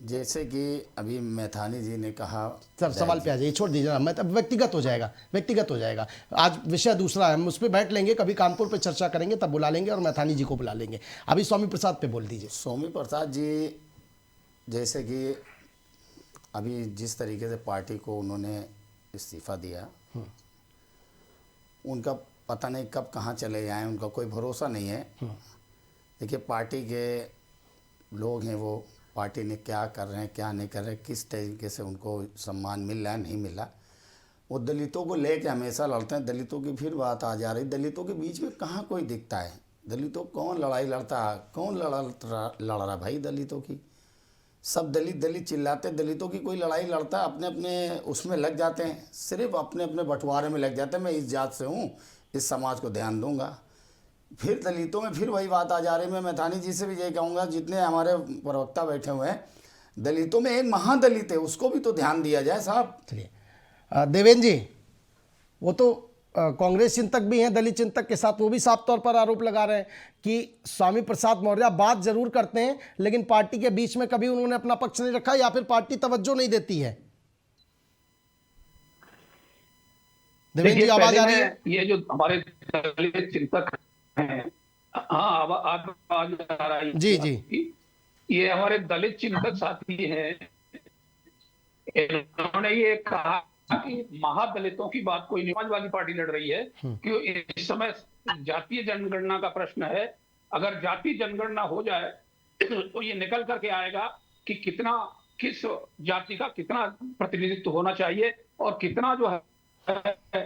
जैसे कि अभी मैथानी जी ने कहा, सर सवाल पे आ जाइए, छोड़ दीजिए, मैं तब व्यक्तिगत हो जाएगा। आज विषय दूसरा है, हम उस पर बैठ लेंगे, कभी कानपुर पे चर्चा करेंगे, तब बुला लेंगे और मैथानी जी को बुला लेंगे। अभी स्वामी प्रसाद पे बोल दीजिए। स्वामी प्रसाद जी जैसे कि अभी जिस तरीके से पार्टी को उन्होंने इस्तीफा दिया, उनका पता नहीं कब कहाँ चले जाएं, उनका कोई भरोसा नहीं है। देखिए पार्टी के लोग हैं, वो पार्टी ने क्या कर रहे हैं, क्या नहीं कर रहे, किस तरीके से उनको सम्मान मिल रहा है, नहीं मिल रहा, वो दलितों को लेके हमेशा लड़ते हैं। दलितों की फिर बात आ जा रही, दलितों के बीच में कहाँ कोई दिखता है? दलितों कौन लड़ाई लड़ता है? कौन लड़ रहा भाई दलितों की? सब दलित चिल्लाते, दलितों की कोई लड़ाई लड़ता है? अपने अपने उसमें लग जाते हैं, सिर्फ अपने अपने बंटवारे में लग जाते हैं। मैं इस जात से हूँ, इस समाज को ध्यान दूंगा। फिर दलितों में फिर वही बात आ जा रही। मैं मैथानी जी से भी यही कहूँगा, जितने हमारे प्रवक्ता बैठे हुए हैं, दलितों में एक महादलित है, उसको भी तो ध्यान दिया जाए साहब। चलिए देवेंद्र जी, वो तो कांग्रेस चिंतक भी हैं दलित चिंतक के साथ, वो भी साफ तौर पर आरोप लगा रहे हैं कि स्वामी प्रसाद मौर्य बात जरूर करते हैं, लेकिन पार्टी के बीच में कभी उन्होंने अपना पक्ष नहीं रखा, या फिर पार्टी तवज्जो नहीं देती है। देवेंद्र जी आवाज आ रही है? ये जो हमारे दलित चिंतक हैं, हाँ आवाज आ रही है जी। ये हमारे दलित चिंतक साथी हैं, इन्होंने ये कहा कि महादलितों की बात कोई समाजवादी पार्टी लड़ रही है, कि इस समय जातीय जनगणना का प्रश्न है। अगर जातीय जनगणना हो जाए तो ये निकल करके आएगा कि किस जाति का कितना प्रतिनिधित्व होना चाहिए, और कितना जो है।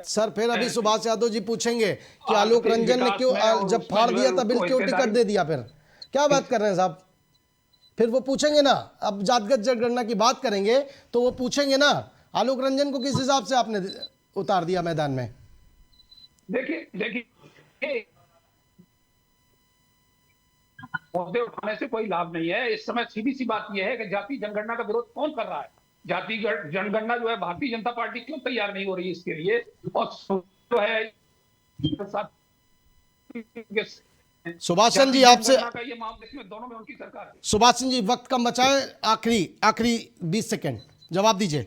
सर फिर अभी सुभाष यादव जी पूछेंगे कि आलोक रंजन ने क्यों, जब फाड़ दिया था बिल, क्यों टिकट दे दिया? फिर क्या बात कर रहे हैं साहब? फिर वो पूछेंगे ना, अब जातिगत जनगणना की बात करेंगे तो वो पूछेंगे ना, आलोक रंजन को किस हिसाब से आपने उतार दिया मैदान में? देखिए मुद्दे उठाने से कोई लाभ नहीं है। इस समय सीधी सी बात यह है कि जाति जनगणना का विरोध कौन कर रहा है? जाति जनगणना जो है भारतीय जनता पार्टी क्यों तैयार नहीं हो रही इसके लिए? और जो है सुभाष जी आपसे, दोनों में उनकी सरकार है। सुभाष जी वक्त कम बचाए, आखिरी 20 सेकंड जवाब दीजिए।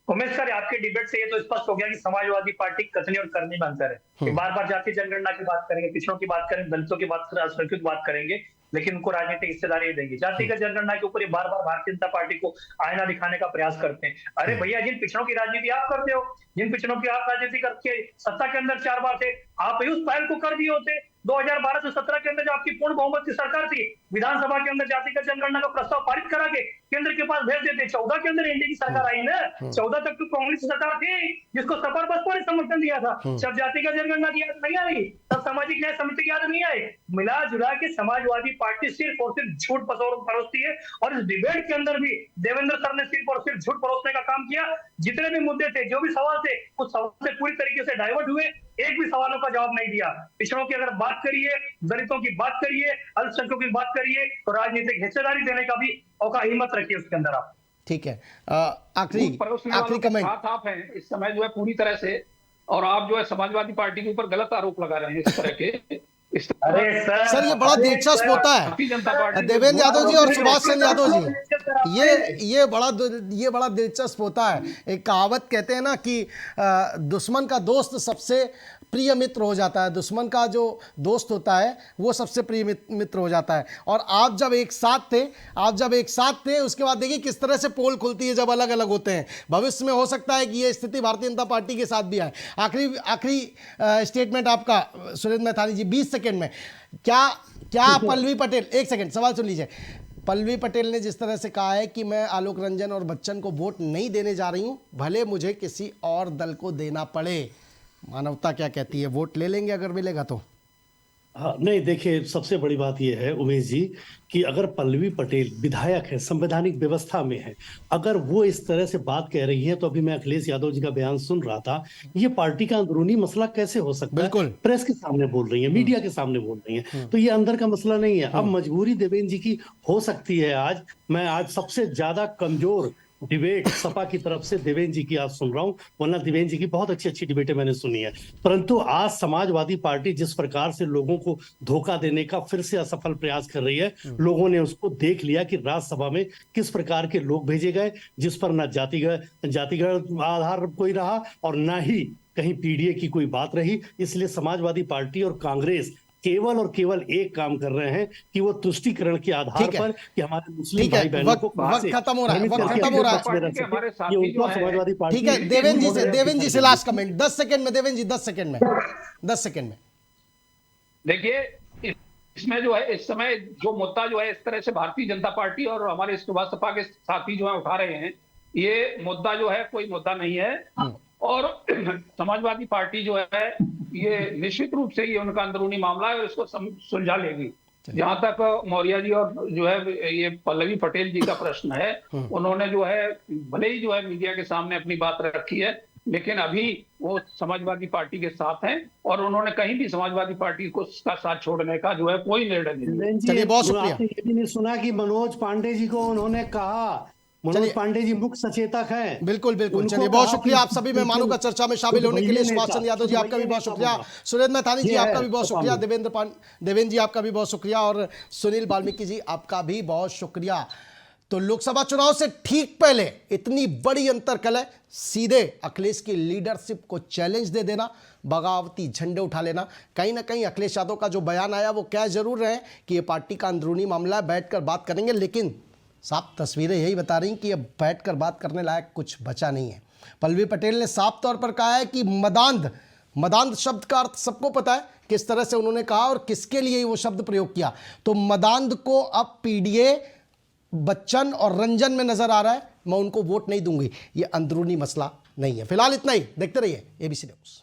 उमेश सर, आपके डिबेट से ये तो स्पष्ट हो गया कि समाजवादी पार्टी कथनी और करनी में अंतर है। बार बार जातीय जनगणना की बात करेंगे, पिछड़ों की बात करेंगे, दलितों की बात करेंगे, अल्पसंख्यकों की बात करेंगे, लेकिन उनको राजनीतिक हिस्सेदारी देंगे। जातिगत जनगणना के ऊपर ये बार बार भारतीय जनता पार्टी को आईना दिखाने का प्रयास करते हैं। अरे भैया, जिन पिछड़ों की राजनीति आप करते हो, जिन पिछड़ों की आप राजनीति करके सत्ता के अंदर 4 बार थे, आप उस पहल को कर दिए होते, 2012 से 17 के अंदर जो आपकी पूर्ण बहुमत की सरकार थी, विधानसभा के अंदर जातिगत जनगणना का प्रस्ताव पारित करा के केंद्र के पास भेज देते। 14 के अंदर एनडीए की सरकार आई ना, 14 तक तो कांग्रेस की सरकार थी जिसको सपा बसपा ने समर्थन दिया था। जब जातिगत जनगणना की याद नहीं आई, तब सामाजिक न्याय समिति की याद नहीं आई। मिला जुला के समाजवादी पार्टी सिर्फ और सिर्फ झूठ परोसती है, और इस डिबेट के अंदर भी देवेंद्र सर ने सिर्फ और सिर्फ झूठ परोसने का काम किया। जितने भी मुद्दे थे, जो भी सवाल थे, उस सवाल से पूरी तरीके से डाइवर्ट हुए, एक भी सवालों का जवाब नहीं दिया। पिछड़ों की अगर बात करिए, दलितों की बात करिए, अल्पसंख्यकों की बात करिए, तो राजनीतिक हिस्सेदारी देने का भी औका हिम्मत रखिए उसके अंदर आप। ठीक है, आखिरी कमेंट। आप हैं इस समय जो है पूरी तरह से, और आप जो है समाजवादी पार्टी के ऊपर गलत आरोप लगा रहे हैं इस तरह के। अरे सर ये बड़ा दिलचस्प होता है देवेंद्र यादव जी और सुभाष चंद्र यादव जी, ये बड़ा दिलचस्प होता है। एक कहावत कहते हैं ना कि दुश्मन का दोस्त सबसे प्रिय मित्र हो जाता है, दुश्मन का जो दोस्त होता है वो सबसे प्रिय मित्र हो जाता है। और आप जब एक साथ थे उसके बाद देखिए किस तरह से पोल खुलती है जब अलग अलग होते हैं। भविष्य में हो सकता है कि ये स्थिति भारतीय जनता पार्टी के साथ भी आए। आखिरी स्टेटमेंट आपका सुरेंद्र मैथानी जी, 20 सेकेंड में। क्या पल्लवी पटेल, एक सेकेंड सवाल सुन लीजिए। पल्लवी पटेल ने जिस तरह से कहा है कि मैं आलोक रंजन और बच्चन को वोट नहीं देने जा रही हूं, भले मुझे किसी और दल को देना पड़े, मानवता क्या कहती है, वोट ले लेंगे अगर मिलेगा तो? हाँ नहीं, देखिए सबसे बड़ी बात यह है उमेश जी कि अगर पल्लवी पटेल विधायक है, संवैधानिक व्यवस्था में है, अगर वो इस तरह से बात कह रही है, तो अभी मैं अखिलेश यादव जी का बयान सुन रहा था, ये पार्टी का अंदरूनी मसला कैसे हो सकता है? प्रेस के सामने बोल रही है, मीडिया के सामने बोल रही है, तो ये अंदर का मसला नहीं है। अब मजबूरी देवेंद्र जी की हो सकती है। आज सबसे ज्यादा कमजोर डिबेट सपा की तरफ से देवेंद्र जी की आज सुन रहा हूं, वरना देवेंद्र जी की बहुत अच्छी डिबेटें मैंने सुनी है। परंतु आज समाजवादी पार्टी जिस प्रकार से लोगों को धोखा देने का फिर से असफल प्रयास कर रही है, लोगों ने उसको देख लिया कि राज्यसभा में किस प्रकार के लोग भेजे गए, जिस पर न जातिगत आधार कोई रहा और न ही कहीं पीडीए की कोई बात रही। इसलिए समाजवादी पार्टी और कांग्रेस केवल और केवल एक काम कर रहे हैं कि वो तुष्टीकरण के आधार पर कि हमारे मुस्लिम भाई बहनों को खत्म हो रहा है। समाजवादी पार्टी। ठीक है, देवेंद्र जी से लास्ट कमेंट 10 सेकंड में। देवेंद्र जी 10 सेकंड में देखिए, इसमें जो है इस समय जो मुद्दा जो है इस तरह से भारतीय जनता पार्टी और हमारे सपा के साथी जो है उठा रहे हैं, ये मुद्दा जो है कोई मुद्दा नहीं है। और समाजवादी पार्टी जो है ये निश्चित रूप से ये उनका अंदरूनी मामला है और इसको सुलझा लेगी। जहां तक मौर्य जी और जो है ये पल्लवी पटेल जी का प्रश्न है, उन्होंने जो है भले ही जो है मीडिया के सामने अपनी बात रखी है, लेकिन अभी वो समाजवादी पार्टी के साथ हैं और उन्होंने कहीं भी समाजवादी पार्टी को उसका साथ छोड़ने का जो है कोई निर्णय नहीं। चलिए, बहुत शुक्रिया। आपने ये भी नहीं सुना कि मनोज पांडे जी को उन्होंने कहा, मनोज पांडे जी मुख्य सचेतक हैं। बिल्कुल। चलिए, बहुत शुक्रिया आप सभी मेहमानों का चर्चा में शामिल होने के लिए। सुभाष चंद्र यादव जी आपका भी बहुत शुक्रिया, सुरेंद्र मैथानी जी आपका भी बहुत शुक्रिया, देवेंद्र जी आपका भी बहुत शुक्रिया, और सुनील वाल्मीकि जी आपका भी बहुत शुक्रिया। तो लोकसभा चुनाव से ठीक पहले इतनी बड़ी अंतरकलह, सीधे अखिलेश की लीडरशिप को चैलेंज दे देना, बगावती झंडे उठा लेना। कहीं ना कहीं अखिलेश यादव का जो बयान आया वो कह जरूर रहे हैं कि ये पार्टी का अंदरूनी मामला है, बैठकर बात करेंगे, लेकिन साफ तस्वीरें यही बता रही कि अब बैठकर बात करने लायक कुछ बचा नहीं है। पल्लवी पटेल ने साफ तौर पर कहा है कि मदांध शब्द का अर्थ सबको पता है, किस तरह से उन्होंने कहा और किसके लिए वो शब्द प्रयोग किया। तो मदांध को अब पीडीए, बच्चन और रंजन में नजर आ रहा है, मैं उनको वोट नहीं दूंगी। ये अंदरूनी मसला नहीं है। फिलहाल इतना ही, देखते रहिए एबीसी न्यूज़।